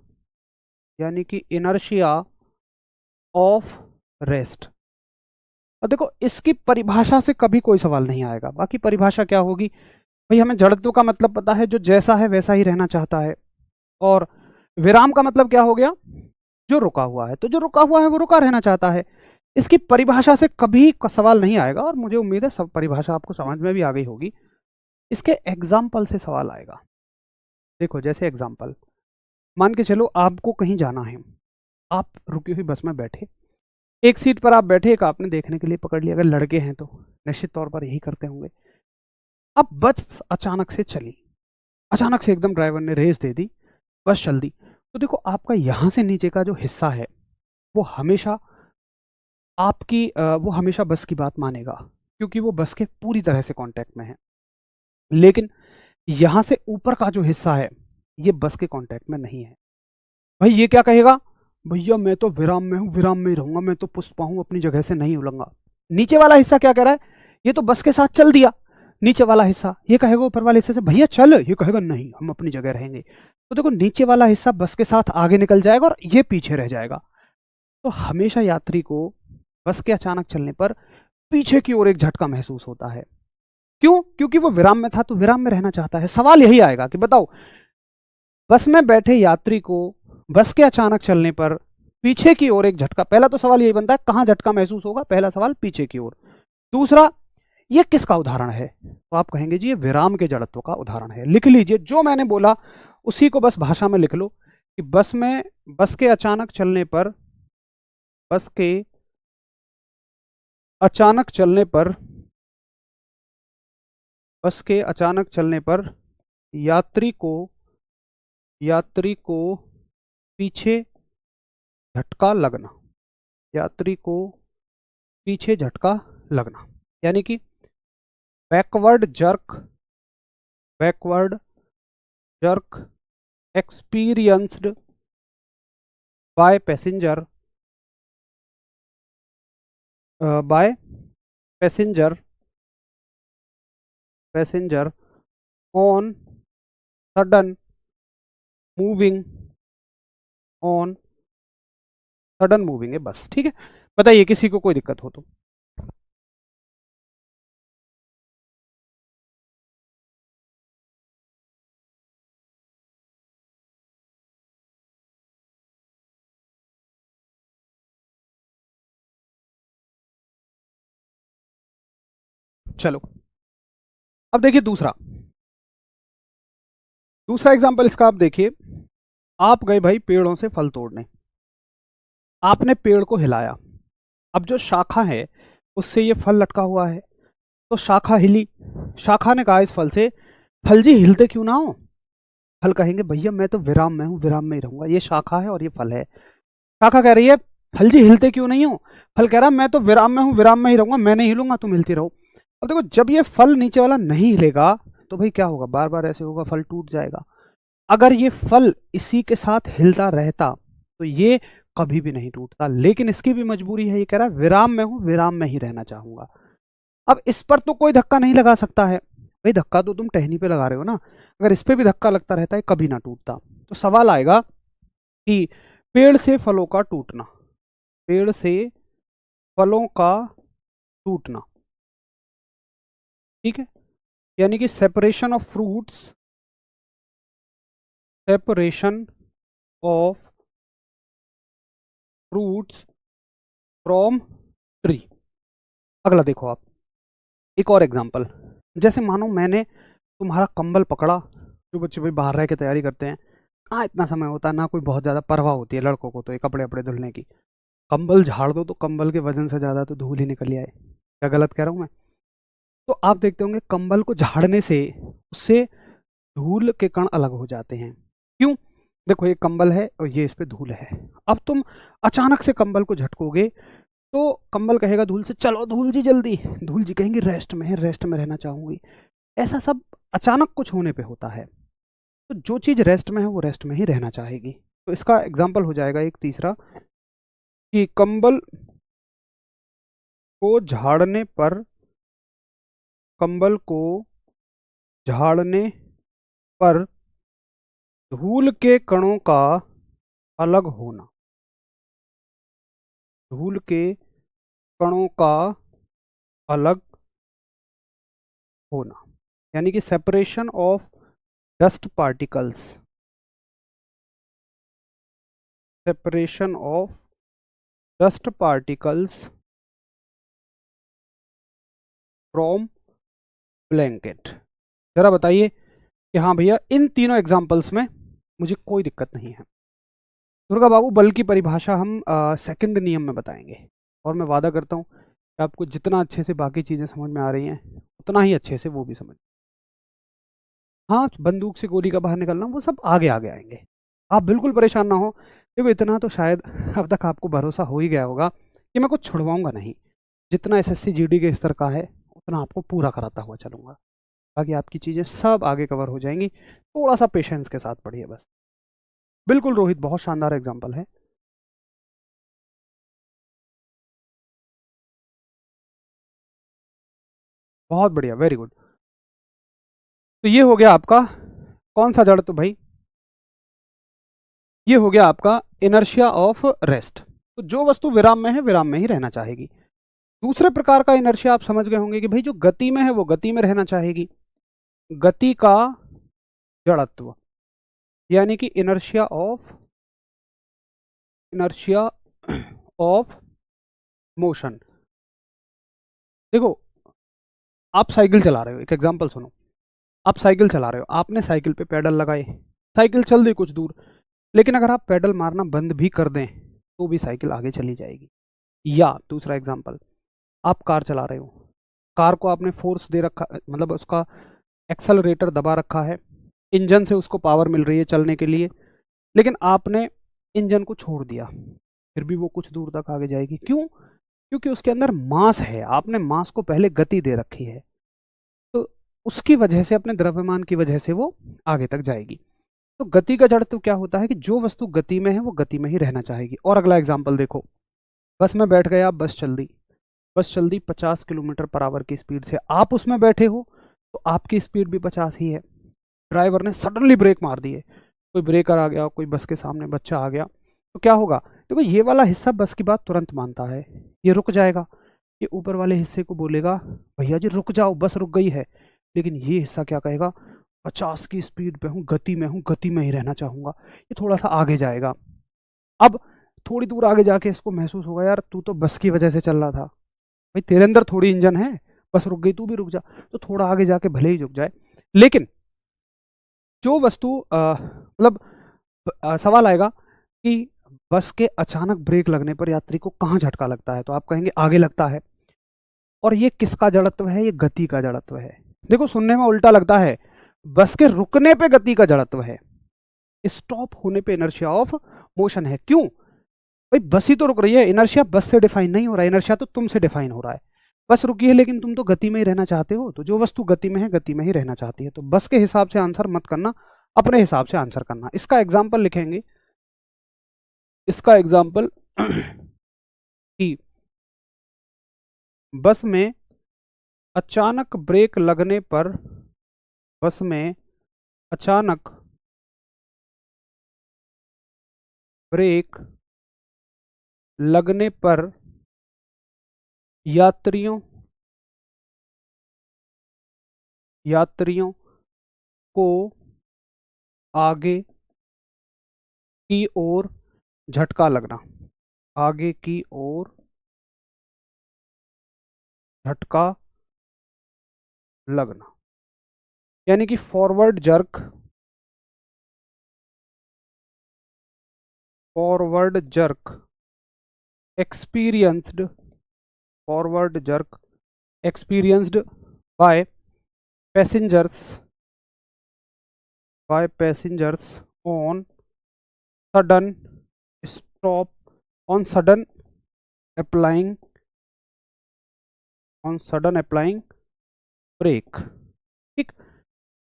यानी कि इनर्शिया ऑफ रेस्ट। और देखो, इसकी परिभाषा से कभी कोई सवाल नहीं आएगा। बाकी परिभाषा क्या होगी भाई, हमें जड़त्व का मतलब पता है, जो जैसा है वैसा ही रहना चाहता है, और विराम का मतलब क्या हो गया? जो रुका हुआ है, तो जो रुका हुआ है वो रुका रहना चाहता है। इसकी परिभाषा से कभी सवाल नहीं आएगा, और मुझे उम्मीद है सब परिभाषा आपको समझ में भी आ गई होगी। इसके एग्जाम्पल से सवाल आएगा। देखो, जैसे एग्जाम्पल, मान के चलो आपको कहीं जाना है, आप रुकी हुई बस में बैठे, एक सीट पर आप बैठे, एक आपने देखने के लिए पकड़ लिया। अगर लड़के हैं तो निश्चित तौर पर यही करते होंगे। अब बस अचानक से चली, अचानक से एकदम ड्राइवर ने रेस दे दी, बस चल दी। तो देखो, आपका यहां से नीचे का जो हिस्सा है वो हमेशा वो हमेशा बस की बात मानेगा, क्योंकि वो बस के पूरी तरह से कांटेक्ट में है। लेकिन यहां से ऊपर का जो हिस्सा है ये बस के कांटेक्ट में नहीं है। भाई ये क्या कहेगा? भैया मैं तो विराम में हूँ, विराम में ही रहूंगा, मैं तो पुष्पा हूँ, अपनी जगह से नहीं हिलूंगा। नीचे वाला हिस्सा क्या कह रहा है, ये तो बस के साथ चल दिया। नीचे वाला हिस्सा ये कहेगा ऊपर वाले हिस्से से भैया चल, ये कहेगा नहीं हम अपनी जगह रहेंगे। तो देखो नीचे वाला हिस्सा बस के साथ आगे निकल जाएगा और ये पीछे रह जाएगा। तो हमेशा यात्री को बस के अचानक चलने पर पीछे की ओर एक झटका महसूस होता है। क्यों? क्योंकि वो विराम में था तो विराम में रहना चाहता है। सवाल यही आएगा कि बताओ, बस में बैठे यात्री को बस के अचानक चलने पर पीछे की ओर एक झटका, पहला तो सवाल यही बनता है कहां झटका महसूस होगा, पहला सवाल पीछे की ओर। दूसरा, ये किसका उदाहरण है? तो आप कहेंगे जी ये विराम के जड़त्व का उदाहरण है। लिख लीजिए जो मैंने बोला उसी को बस भाषा में लिख लो कि बस के अचानक चलने पर, बस के अचानक चलने पर, बस के अचानक चलने पर यात्री को पीछे झटका लगना, यात्री को पीछे झटका लगना, यानी कि backward jerk experienced by passenger on sudden moving on sudden moving है बस। ठीक है, बताइए किसी को कोई दिक्कत हो तो। चलो अब देखिए दूसरा एग्जांपल इसका। आप देखिए, आप गए भाई पेड़ों से फल तोड़ने, आपने पेड़ को हिलाया, अब जो शाखा है उससे ये फल लटका हुआ है, तो शाखा हिली, शाखा ने कहा इस फल से फल जी हिलते क्यों ना हो। फल कहेंगे भैया मैं तो विराम में हूं, विराम में ही रहूंगा, ये शाखा है और ये फल है। शाखा कह रही है फल जी हिलते क्यों नहीं हो, फल कह रहा मैं तो विराम में हूं, विराम में ही रहूंगा, मैं नहीं हिलूंगा, तुम हिलती रहो। अब देखो जब ये फल नीचे वाला नहीं हिलेगा तो भाई क्या होगा, बार बार ऐसे होगा, फल टूट जाएगा। अगर ये फल इसी के साथ हिलता रहता तो ये कभी भी नहीं टूटता, लेकिन इसकी भी मजबूरी है, ये कह रहा है विराम में हूं, विराम में ही रहना चाहूंगा। अब इस पर तो कोई धक्का नहीं लगा सकता है, भाई धक्का तो तुम टहनी पे लगा रहे हो ना, अगर इस पे भी धक्का लगता रहता है कभी ना टूटता। तो सवाल आएगा कि पेड़ से फलों का टूटना, पेड़ से फलों का टूटना, ठीक है, यानी कि separation of fruits, separation of fruits from tree. अगला देखो आप, एक और एग्जांपल, जैसे मानो मैंने तुम्हारा कंबल पकड़ा, जो बच्चे भाई बाहर रह के तैयारी करते हैं, कहाँ इतना समय होता है, ना कोई बहुत ज़्यादा परवाह होती है लड़कों को तो ये कपड़े वपड़े धुलने की, कंबल झाड़ दो तो कंबल के वजन से ज़्यादा तो धूल ही निकल आए। क्या गलत कह रहा हूँ मैं? तो आप देखते होंगे कंबल को झाड़ने से उससे धूल के कण अलग हो जाते हैं। क्यों? देखो ये कंबल है और ये इस पे धूल है, अब तुम अचानक से कंबल को झटकोगे तो कंबल कहेगा धूल से चलो धूल जी जल्दी, धूल जी कहेंगी रेस्ट में है, रेस्ट में रहना चाहूंगी। ऐसा सब अचानक कुछ होने पे होता है, तो जो चीज़ रेस्ट में है वो रेस्ट में ही रहना चाहेगी। तो इसका एग्जाम्पल हो जाएगा एक तीसरा कि कंबल को झाड़ने पर, कंबल को झाड़ने पर धूल के कणों का अलग होना, धूल के कणों का अलग होना, यानी कि separation of dust particles, separation of dust particles from blanket. जरा बताइए कि हाँ भैया इन तीनों एग्जाम्पल्स में मुझे कोई दिक्कत नहीं है। दुर्गा बाबू बल की परिभाषा हम सेकंड नियम में बताएंगे, और मैं वादा करता हूँ कि आपको जितना अच्छे से बाकी चीज़ें समझ में आ रही हैं उतना ही अच्छे से वो भी समझ। हाँ बंदूक से गोली का बाहर निकलना वो सब आगे आगे आएंगे, आप बिल्कुल परेशान ना हो। देखो इतना तो शायद अब तक आपको भरोसा हो ही गया होगा कि मैं कुछ छुड़वाऊंगा नहीं, जितना एसएससी जीडी के स्तर का है उतना आपको पूरा कराता हुआ चलूंगा, बाकी आपकी चीज़ें सब आगे कवर हो जाएंगी। थोड़ा सा पेशेंस के साथ पढ़िए बस। बिल्कुल रोहित, बहुत शानदार एग्जाम्पल है। बहुत बढ़िया, वेरी गुड। तो ये हो गया आपका कौन सा जड़त्व भाई? ये हो गया आपका इनर्शिया ऑफ रेस्ट। तो जो वस्तु विराम में है विराम में ही रहना चाहेगी। दूसरे प्रकार का इनर्शिया आप समझ गए होंगे कि भाई जो गति में है वो गति में रहना चाहेगी। गति का जड़त्व यानी कि इनर्शिया ऑफ मोशन। देखो, आप साइकिल चला रहे हो, एक एग्जांपल सुनो। आप साइकिल चला रहे हो, आपने साइकिल पे पेडल लगाए, साइकिल चल दी कुछ दूर, लेकिन अगर आप पेडल मारना बंद भी कर दें तो भी साइकिल आगे चली जाएगी। या दूसरा एग्जांपल, आप कार चला रहे हो, कार को आपने फोर्स दे रखा, मतलब उसका एक्सेलरेटर दबा रखा है, इंजन से उसको पावर मिल रही है चलने के लिए, लेकिन आपने इंजन को छोड़ दिया, फिर भी वो कुछ दूर तक आगे जाएगी। क्यों? क्योंकि उसके अंदर मास है, आपने मास को पहले गति दे रखी है, तो उसकी वजह से, अपने द्रव्यमान की वजह से वो आगे तक जाएगी। तो गति का जड़त्व क्या होता है कि जो वस्तु गति में है वो गति में ही रहना चाहेगी। और अगला एग्जाम्पल देखो, बस में बैठ गए आप, बस चल दी 50 किलोमीटर पर आवर की स्पीड से, आप उसमें बैठे हो तो आपकी स्पीड भी 50 ही है। ड्राइवर ने सडनली ब्रेक मार दिए, कोई ब्रेकर आ गया, कोई बस के सामने बच्चा आ गया, तो क्या होगा? देखो, ये वाला हिस्सा बस की बात तुरंत मानता है, ये रुक जाएगा, ये ऊपर वाले हिस्से को बोलेगा भैया जी रुक जाओ, बस रुक गई है। लेकिन ये हिस्सा क्या कहेगा? 50 की स्पीड पे हूँ, गति में ही रहना चाहूंगा। ये थोड़ा सा आगे जाएगा। अब थोड़ी दूर आगे जाके इसको महसूस होगा, यार तू तो बस की वजह से चल रहा था, भाई तेरे अंदर थोड़ी इंजन है, बस रुक गई तू भी रुक जा। तो थोड़ा आगे जाके भले ही रुक जाए, लेकिन जो वस्तु मतलब सवाल आएगा कि बस के अचानक ब्रेक लगने पर यात्री को कहाँ झटका लगता है, तो आप कहेंगे आगे लगता है। और ये किसका जड़त्व है? ये गति का जड़त्व है। देखो, सुनने में उल्टा लगता है, बस के रुकने पे गति का जड़त्व है, स्टॉप होने पे इनर्शिया ऑफ मोशन है। क्यों भाई? बस ही तो रुक रही है, इनर्शिया बस से डिफाइन नहीं हो रहा है, इनर्शिया तो तुमसे डिफाइन हो रहा है। बस रुकी है लेकिन तुम तो गति में ही रहना चाहते हो, तो जो वस्तु गति में है गति में ही रहना चाहती है। तो बस के हिसाब से आंसर मत करना, अपने हिसाब से आंसर करना। इसका एग्जाम्पल लिखेंगे, इसका एग्जाम्पल कि बस में अचानक ब्रेक लगने पर, बस में अचानक ब्रेक लगने पर यात्रियों को आगे की ओर झटका लगना, आगे की ओर झटका लगना, यानी कि forward jerk experienced by passengers on sudden stop, on sudden applying brake. ठीक,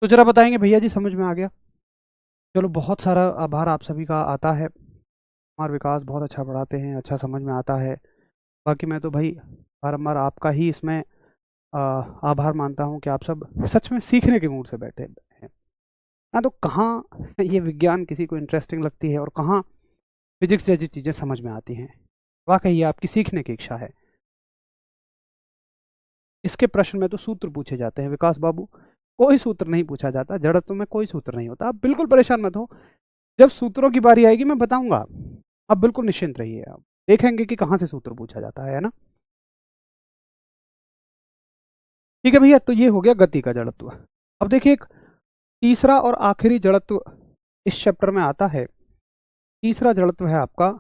तो जरा बताएंगे भैया जी, समझ में आ गया? चलो, बहुत सारा आभार आप सभी का आता है, हमारा विकास बहुत अच्छा बढ़ाते हैं, अच्छा समझ में आता है। बाकी मैं तो भाई बारम्बार आपका ही इसमें आभार मानता हूँ कि आप सब सच में सीखने के मूड से बैठे हैं। हाँ, तो कहाँ ये विज्ञान किसी को इंटरेस्टिंग लगती है और कहाँ फिजिक्स जैसी चीज़ें समझ में आती हैं। वाकई ये आपकी सीखने की इच्छा है। इसके प्रश्न में तो सूत्र पूछे जाते हैं विकास बाबू, कोई सूत्र नहीं पूछा जाता, जड़त्व में कोई सूत्र नहीं होता। आप बिल्कुल परेशान मत हो, जब सूत्रों की बारी आएगी मैं बताऊंगा, आप बिल्कुल निश्चिंत रहिए, आप देखेंगे कि कहाँ से सूत्र पूछा जाता है ना। ठीक है भैया, तो ये हो गया गति का जड़त्व। अब देखिए, एक तीसरा और आखिरी जड़त्व इस चैप्टर में आता है। तीसरा जड़त्व है आपका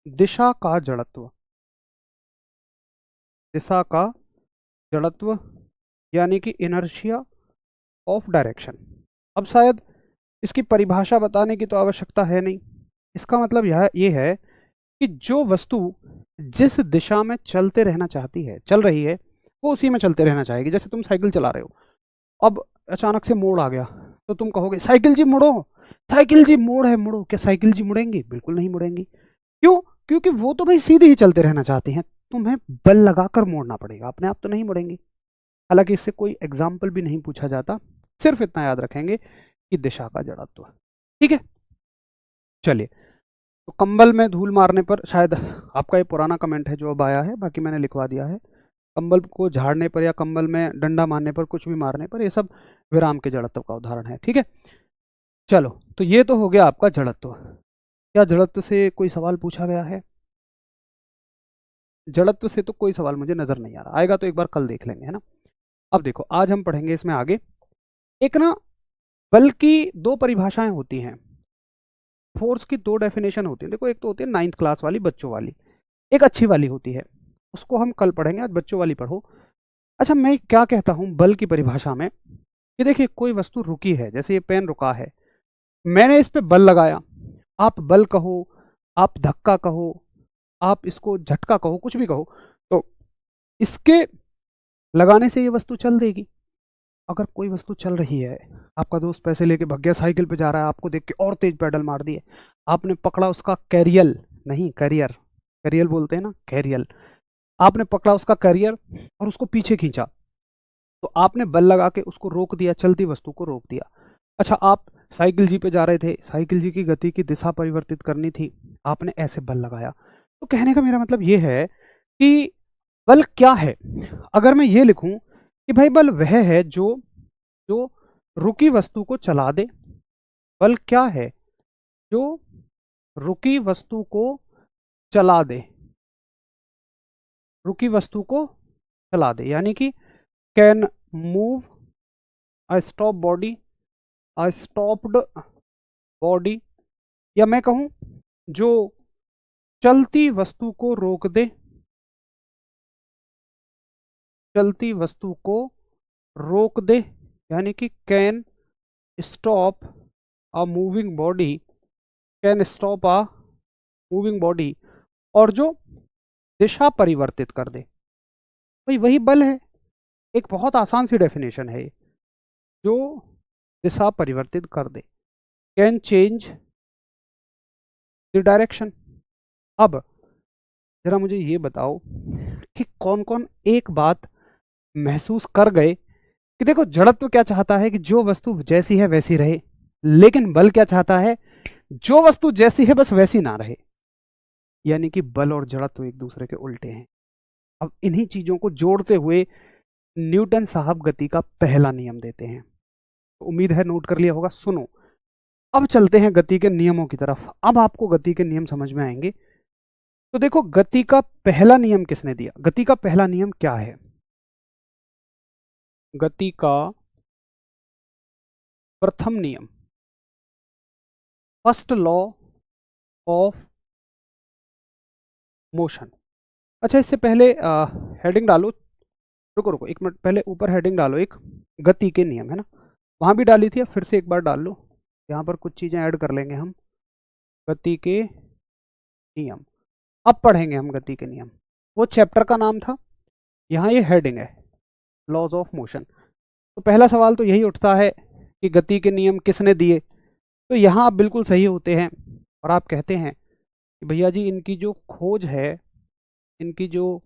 दिशा का जड़त्व। दिशा का जड़त्व यानी कि इनर्शिया ऑफ डायरेक्शन। अब शायद इसकी परिभाषा बताने की तो आवश्यकता है नहीं, इसका मतलब ये है कि जो वस्तु जिस दिशा में चलते रहना चाहती है, चल रही है, वो उसी में चलते रहना चाहेगी। जैसे तुम साइकिल चला रहे हो, अब अचानक से मोड़ आ गया, तो तुम कहोगे साइकिल जी मुड़ो, साइकिल जी मोड़ है मुड़ो। क्या साइकिल जी मुड़ेंगी? बिल्कुल नहीं मुड़ेंगी। क्यों? क्योंकि वो तो भाई सीधे ही चलते रहना चाहती हैं, तुम्हें बल लगाकर मोड़ना पड़ेगा, अपने आप तो नहीं मुड़ेंगी। हालांकि इससे कोई एग्जाम्पल भी नहीं पूछा जाता, सिर्फ इतना याद रखेंगे कि दिशा का जड़त्व। ठीक है, चलिए। तो कंबल में धूल मारने पर, शायद आपका ये पुराना कमेंट है जो अब आया है, बाकी मैंने लिखवा दिया है। कंबल को झाड़ने पर या कंबल में डंडा मारने पर, कुछ भी मारने पर, ये सब विराम के जड़त्व का उदाहरण है। ठीक है, चलो, तो ये तो हो गया आपका जड़त्व। क्या जड़त्व से कोई सवाल पूछा गया है? जड़त्व से तो कोई सवाल मुझे नजर नहीं आ रहा, आएगा तो एक बार कल देख लेंगे, है ना। अब देखो, आज हम पढ़ेंगे इसमें आगे एक ना, बल की दो परिभाषाएं होती हैं, फोर्स की दो डेफिनेशन होती है। देखो, एक तो होती है 9th क्लास वाली, बच्चों वाली, एक अच्छी वाली होती है, उसको हम कल पढ़ेंगे, आज बच्चों वाली पढ़ो। अच्छा, मैं क्या कहता हूं बल की परिभाषा में, कि देखिए कोई वस्तु रुकी है, जैसे ये पेन रुका है, मैंने इस पे बल लगाया, आप बल कहो, आप धक्का कहो, आप इसको झटका कहो, कुछ भी कहो, तो इसके लगाने से ये वस्तु चल देगी। अगर कोई वस्तु चल रही है, आपका दोस्त पैसे लेके भग गया, साइकिल पे जा रहा है, आपको देख के और तेज पैडल मार दिए, आपने पकड़ा उसका कैरियल, नहीं कैरियर, कैरियल बोलते हैं ना, कैरियल, आपने पकड़ा उसका कैरियर और उसको पीछे खींचा, तो आपने बल लगा के उसको रोक दिया, चलती वस्तु को रोक दिया। अच्छा, आप साइकिल जी पे जा रहे थे, साइकिल जी की गति की दिशा परिवर्तित करनी थी, आपने ऐसे बल लगाया। तो कहने का मेरा मतलब ये है कि बल क्या है। अगर मैं ये लिखूं कि भाई बल वह है जो जो रुकी वस्तु को चला दे, बल क्या है, जो रुकी वस्तु को चला दे, रुकी वस्तु को चला दे, यानी कि can move a stop body, a stopped body, या मैं कहूं जो चलती वस्तु को रोक दे, चलती वस्तु को रोक दे, यानी कि can stop a moving body, can stop a moving body, और जो दिशा परिवर्तित कर दे, भाई वही बल है। एक बहुत आसान सी डेफिनेशन है ये, जो दिशा परिवर्तित कर दे, कैन चेंज द डायरेक्शन। अब जरा मुझे ये बताओ कि कौन कौन एक बात महसूस कर गए कि देखो, जड़त्व क्या चाहता है कि जो वस्तु जैसी है वैसी रहे, लेकिन बल क्या चाहता है, जो वस्तु जैसी है बस वैसी ना रहे। यानी कि बल और जड़त्व एक दूसरे के उल्टे हैं। अब इन्हीं चीजों को जोड़ते हुए न्यूटन साहब गति का पहला नियम देते हैं। तो उम्मीद है नोट कर लिया होगा। सुनो, अब चलते हैं गति के नियमों की तरफ। अब आपको गति के नियम समझ में आएंगे। तो देखो, गति का पहला नियम किसने दिया? गति का पहला नियम क्या है? गति का प्रथम नियम, फर्स्ट लॉ ऑफ मोशन। अच्छा, इससे पहले हेडिंग डालो, रुको रुको एक मिनट, पहले ऊपर हेडिंग डालो, एक गति के नियम, है ना, वहां भी डाली थी, अब फिर से एक बार डाल लो, यहाँ पर कुछ चीजें ऐड कर लेंगे हम। गति के नियम, अब पढ़ेंगे हम गति के नियम। वो चैप्टर का नाम था, यहाँ ये हेडिंग है, लॉज ऑफ मोशन। तो पहला सवाल तो यही उठता है कि गति के नियम किसने दिए। तो यहाँ आप बिल्कुल सही होते हैं और आप कहते हैं कि भैया जी, इनकी जो खोज है, इनकी जो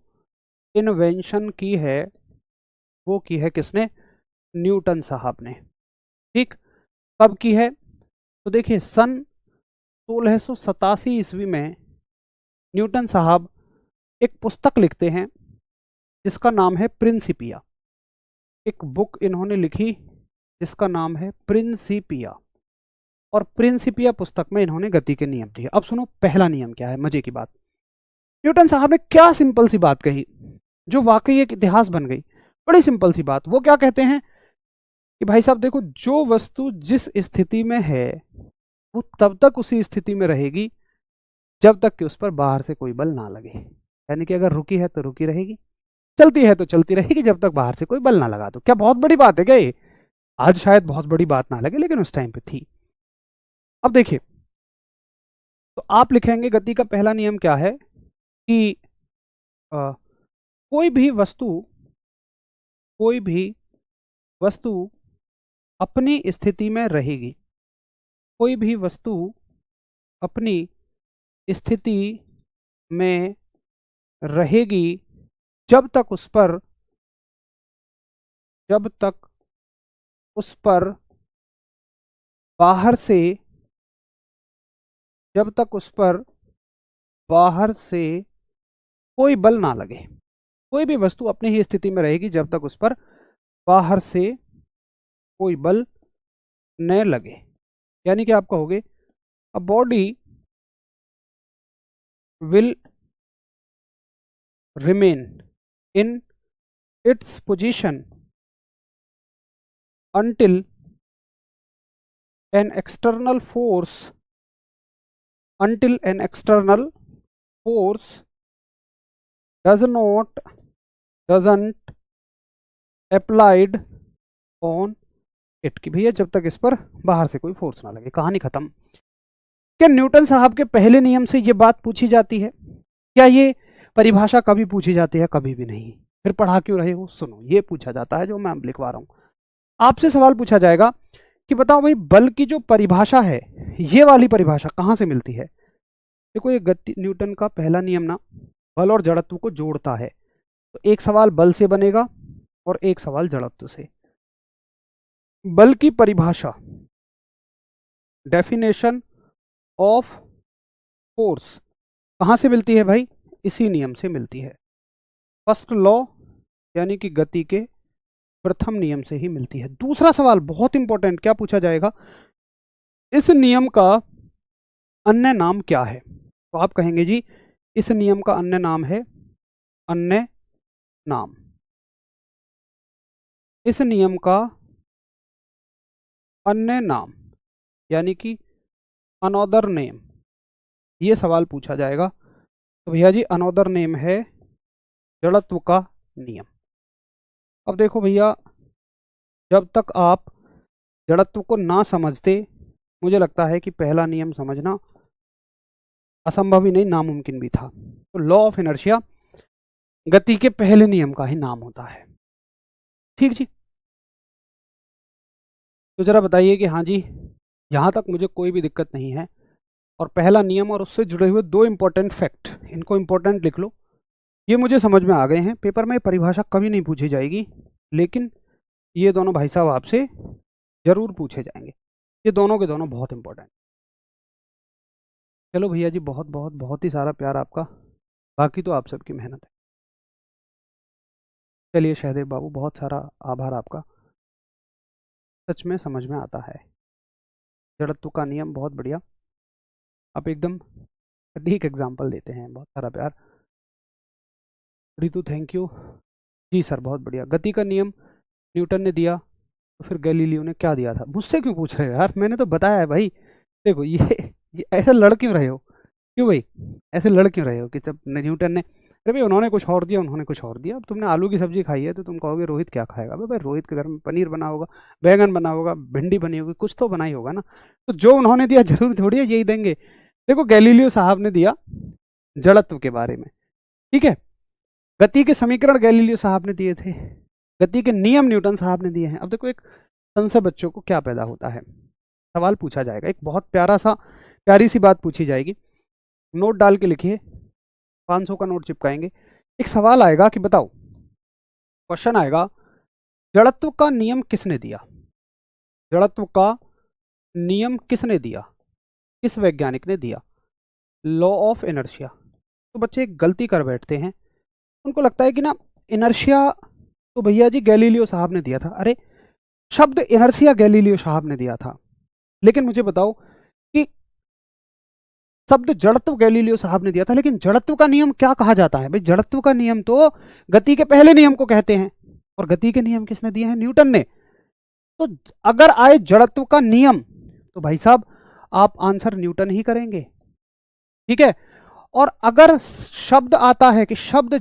इन्वेंशन की है, वो की है किसने? न्यूटन साहब ने। ठीक, कब की है? तो देखिए, सन 1687 ईस्वी में न्यूटन साहब एक पुस्तक लिखते हैं जिसका नाम है प्रिंसिपिया। एक बुक इन्होंने लिखी जिसका नाम है प्रिंसिपिया, और प्रिंसिपिया पुस्तक में इन्होंने गति के नियम दिए। अब सुनो, पहला नियम क्या है, मजे की बात। न्यूटन साहब ने क्या सिंपल सी बात कही जो वाकई एक इतिहास बन गई। बड़ी सिंपल सी बात। वो क्या कहते हैं कि भाई साहब देखो, जो वस्तु जिस स्थिति में है वो तब तक उसी स्थिति में रहेगी जब तक कि उस पर बाहर से कोई बल ना लगे। यानी कि अगर रुकी है तो रुकी रहेगी, चलती है तो चलती रहेगी, जब तक बाहर से कोई बल ना लगा दो। क्या बहुत बड़ी बात है क्या ये? आज शायद बहुत बड़ी बात ना लगे, लेकिन उस टाइम पे थी। अब देखिए, तो आप लिखेंगे गति का पहला नियम क्या है कि कोई भी वस्तु, कोई भी वस्तु अपनी स्थिति में रहेगी, कोई भी वस्तु अपनी स्थिति में रहेगी जब तक उस पर जब तक उस पर बाहर से जब तक उस पर बाहर से कोई बल ना लगे। कोई भी वस्तु अपनी ही स्थिति में रहेगी जब तक उस पर बाहर से कोई बल न लगे। यानी कि आप कहोगे a body will remain in its position until an external force doesn't applied on it। कि भैया जब तक इस पर बाहर से कोई फोर्स ना लगे। कहानी खत्म। क्या न्यूटन साहब के पहले नियम से ये बात पूछी जाती है? क्या ये परिभाषा कभी पूछी जाती है? कभी भी नहीं। फिर पढ़ा क्यों रहे हो? सुनो, ये पूछा जाता है जो मैं लिखवा रहा हूं। आपसे सवाल पूछा जाएगा कि बताओ भाई, बल की जो परिभाषा है, ये वाली परिभाषा कहां से मिलती है? देखो, ये न्यूटन का पहला नियम ना बल और जड़त्व को जोड़ता है। तो एक सवाल बल से बनेगा और एक सवाल जड़त्व से। बल की परिभाषा, डेफिनेशन ऑफ फोर्स, कहां से मिलती है भाई? इसी नियम से मिलती है। फर्स्ट लॉ यानी कि गति के प्रथम नियम से ही मिलती है। दूसरा सवाल बहुत इंपॉर्टेंट, क्या पूछा जाएगा? इस नियम का अन्य नाम क्या है? तो आप कहेंगे जी इस नियम का अन्य नाम है अन्य नाम। इस नियम का अन्य नाम यानी कि अनोदर नेम, ये सवाल पूछा जाएगा। तो भैया जी अनोदर नेम है जड़त्व का नियम। अब देखो भैया, जब तक आप जड़त्व को ना समझते, मुझे लगता है कि पहला नियम समझना असंभव ही नहीं, नामुमकिन भी था। तो लॉ ऑफ इनर्शिया गति के पहले नियम का ही नाम होता है। ठीक जी। तो जरा बताइए कि हाँ जी, यहां तक मुझे कोई भी दिक्कत नहीं है। और पहला नियम और उससे जुड़े हुए दो इंपॉर्टेंट फैक्ट, इनको इंपॉर्टेंट लिख लो। ये मुझे समझ में आ गए हैं। पेपर में परिभाषा कभी नहीं पूछी जाएगी, लेकिन ये दोनों भाई साहब आपसे जरूर पूछे जाएंगे। ये दोनों के दोनों बहुत इंपॉर्टेंट। चलो भैया जी, बहुत बहुत बहुत ही सारा प्यार आपका, बाकी तो आप सबकी मेहनत है। चलिए शहदेव बाबू, बहुत सारा आभार आपका, सच में समझ में आता है। जड़त्व का नियम बहुत बढ़िया, आप एकदम सटीक एग्जाम्पल देते हैं। बहुत सारा प्यार Ritu, thank you ji sir, बहुत बढ़िया। गति का नियम न्यूटन ने दिया, तो फिर गैलीलियो ने क्या दिया था? मुझसे क्यों पूछ रहे हो यार, मैंने तो बताया है भाई। देखो ये ऐसे लड़ क्यों रहे हो? क्यों भाई ऐसे लड़ क्यों रहे हो कि जब न्यूटन ने, अरे भाई उन्होंने कुछ और दिया, उन्होंने कुछ और दिया। अब तुमने आलू की सब्जी खाई है तो तुम कहोगे रोहित क्या खाएगा? अबे भाई रोहित के घर में पनीर बना होगा, बैंगन बना होगा, भिंडी बनी होगी, कुछ तो बना ही होगा ना। तो जो उन्होंने दिया जरूर थोड़ी है यही देंगे। देखो गैलीलियो साहब ने दिया जड़त्व के बारे में, ठीक है। गति के समीकरण गैलीलियो साहब ने दिए थे, गति के नियम न्यूटन साहब ने दिए हैं। अब देखो एक संशय बच्चों को क्या पैदा होता है, सवाल पूछा जाएगा, एक बहुत प्यारी सी बात पूछी जाएगी। नोट डाल के लिखिए, 500 का नोट चिपकाएंगे। एक सवाल आएगा कि बताओ, क्वेश्चन आएगा, जड़त्व का नियम किसने दिया? जड़त्व का नियम किसने दिया? किस वैज्ञानिक ने दिया? Law of inertia. तो बच्चे एक गलती कर बैठते हैं, उनको लगता है कि ना इनर्शिया तो भैया जी गैलीलियो साहब ने दिया था। अरे शब्द इनर्शिया गैलीलियो साहब ने दिया था, लेकिन मुझे बताओ कि शब्द जड़त्व गैलीलियो साहब ने दिया था, लेकिन जड़त्व का नियम क्या कहा जाता है? भाई जड़त्व का नियम तो गति के पहले नियम को कहते हैं, और गति के नियम किसने दिए हैं? न्यूटन ने। तो अगर आए जड़त्व का नियम, तो भाई साहब आप आंसर न्यूटन ही करेंगे, ठीक है। और अगर शब्द आता है कि शब्द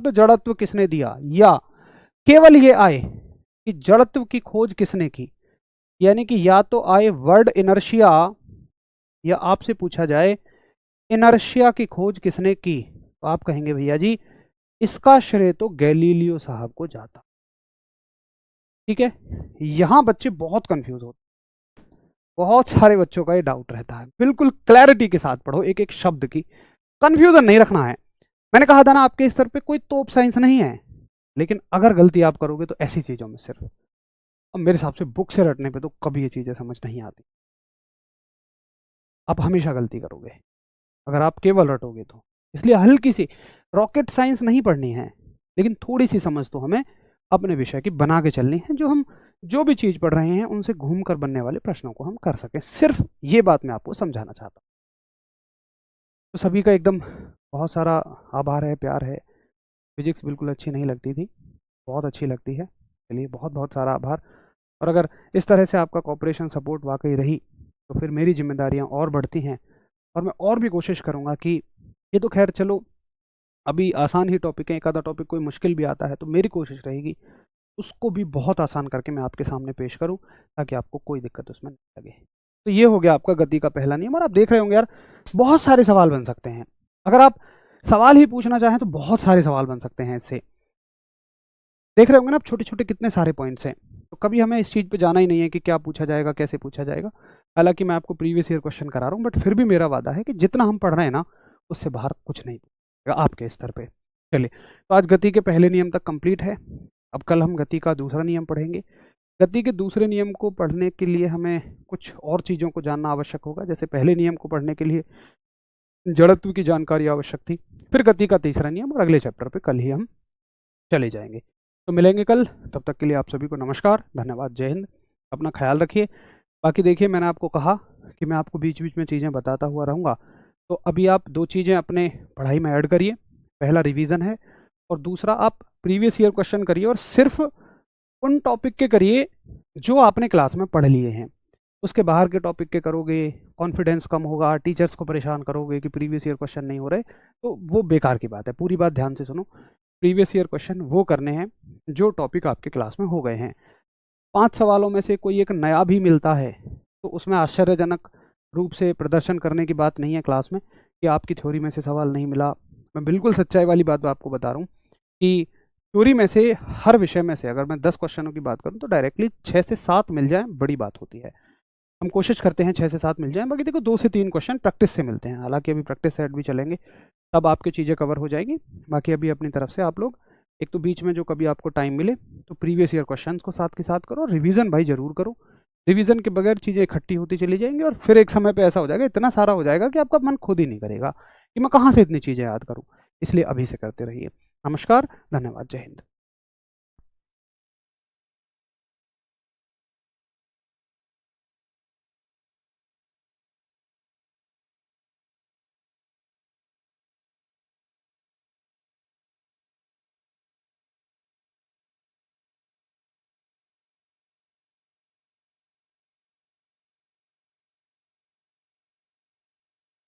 जड़त्व किसने दिया, या केवल ये आए कि जड़त्व की खोज किसने की, यानी कि या तो आए वर्ड इनर्शिया, या आपसे पूछा जाए इनर्शिया की खोज किसने की, तो आप कहेंगे भैया जी इसका श्रेय तो गैलीलियो साहब को जाता, ठीक है। यहां बच्चे बहुत कंफ्यूज होते, बहुत सारे बच्चों का ये डाउट रहता है। बिल्कुल क्लैरिटी के साथ पढ़ो, एक एक शब्द की, कंफ्यूजन नहीं रखना है। मैंने कहा था ना आपके स्तर पे कोई तोप साइंस नहीं है, लेकिन अगर गलती आप करोगे तो ऐसी चीज़ों में सिर्फ, अब मेरे हिसाब से बुक से रटने पे तो कभी ये चीज़ें समझ नहीं आती। आप हमेशा गलती करोगे अगर आप केवल रटोगे तो। इसलिए हल्की सी रॉकेट साइंस नहीं पढ़नी है, लेकिन थोड़ी सी समझ तो हमें अपने विषय की बना के चलनी है, जो हम जो भी चीज़ पढ़ रहे हैं उनसे घूम कर बनने वाले प्रश्नों को हम कर सकें। सिर्फ ये बात मैं आपको समझाना चाहता हूँ। तो सभी का एकदम बहुत सारा आभार है, प्यार है। फिजिक्स बिल्कुल अच्छी नहीं लगती थी, बहुत अच्छी लगती है। चलिए, बहुत बहुत सारा आभार। और अगर इस तरह से आपका कॉपरेशन सपोर्ट वाकई रही तो फिर मेरी जिम्मेदारियां और बढ़ती हैं, और मैं और भी कोशिश करूंगा कि ये तो खैर चलो अभी आसान ही टॉपिक है, एक आधा टॉपिक कोई मुश्किल भी आता है तो मेरी कोशिश रहेगी उसको भी बहुत आसान करके मैं आपके सामने पेश करूं, ताकि आपको कोई दिक्कत उसमें नहीं लगे। तो ये हो गया आपका गति का पहला नियम। और आप देख रहे होंगे यार, बहुत सारे सवाल बन सकते हैं। अगर आप सवाल ही पूछना चाहें तो बहुत सारे सवाल बन सकते हैं इससे। देख रहे होंगे ना आप, छोटे छोटे कितने सारे पॉइंट्स हैं। तो कभी हमें इस चीज़ पे जाना ही नहीं है कि क्या पूछा जाएगा, कैसे पूछा जाएगा। हालांकि मैं आपको प्रीवियस ईयर क्वेश्चन करा रहा हूँ, बट फिर भी मेरा वादा है कि जितना हम पढ़ रहे हैं ना, उससे बाहर कुछ नहीं पूछेगा आपके स्तर पे। चलिए, तो आज गति के पहले नियम तक कंप्लीट है। अब कल हम गति का दूसरा नियम पढ़ेंगे। गति के दूसरे नियम को पढ़ने के लिए हमें कुछ और चीज़ों को जानना आवश्यक होगा। जैसे पहले नियम को पढ़ने के लिए जड़त्व की जानकारी आवश्यक थी, फिर गति का तीसरा नियम, और अगले चैप्टर पे कल ही हम चले जाएंगे। तो मिलेंगे कल, तब तक के लिए आप सभी को नमस्कार, धन्यवाद, जय हिंद। अपना ख्याल रखिए। बाकी देखिए, मैंने आपको कहा कि मैं आपको बीच बीच में चीज़ें बताता हुआ रहूँगा, तो अभी आप दो चीज़ें अपने पढ़ाई में ऐड करिए। पहला रिवीजन है, और दूसरा आप प्रीवियस ईयर क्वेश्चन करिए, और सिर्फ उन टॉपिक के करिए जो आपने क्लास में पढ़ लिए हैं। उसके बाहर के टॉपिक के करोगे, कॉन्फिडेंस कम होगा, टीचर्स को परेशान करोगे कि प्रीवियस ईयर क्वेश्चन नहीं हो रहे, तो वो बेकार की बात है। पूरी बात ध्यान से सुनो। प्रीवियस ईयर क्वेश्चन वो करने हैं जो टॉपिक आपके क्लास में हो गए हैं। 5 सवालों में से कोई एक नया भी मिलता है तो उसमें आश्चर्यजनक रूप से प्रदर्शन करने की बात नहीं है क्लास में कि आपकी थ्योरी में से सवाल नहीं मिला। मैं बिल्कुल सच्चाई वाली बात आपको बता रहा हूँ कि थ्योरी में से हर विषय में से अगर मैं 10 क्वेश्चनों की बात करूँ तो डायरेक्टली 6 से 7 मिल जाए, बड़ी बात होती है। हम कोशिश करते हैं 6 से 7 मिल जाए, बाकी देखो 2 से 3 क्वेश्चन प्रैक्टिस से मिलते हैं। हालांकि अभी प्रैक्टिस सेट भी चलेंगे, तब आपकी चीज़ें कवर हो जाएगी। बाकी अभी अपनी तरफ से आप लोग एक तो बीच में जो कभी आपको टाइम मिले तो प्रीवियस ईयर क्वेश्चंस को साथ के साथ करो, रिवीजन भाई जरूर करो। रिवीजन के बगैर चीज़ें इकट्ठी होती चली जाएंगी, और फिर एक समय पे ऐसा हो जाएगा, इतना सारा हो जाएगा कि आपका मन खुद ही नहीं करेगा कि मैं कहाँ से इतनी चीज़ें याद करूँ। इसलिए अभी से करते रहिए। नमस्कार, धन्यवाद, जय हिंद।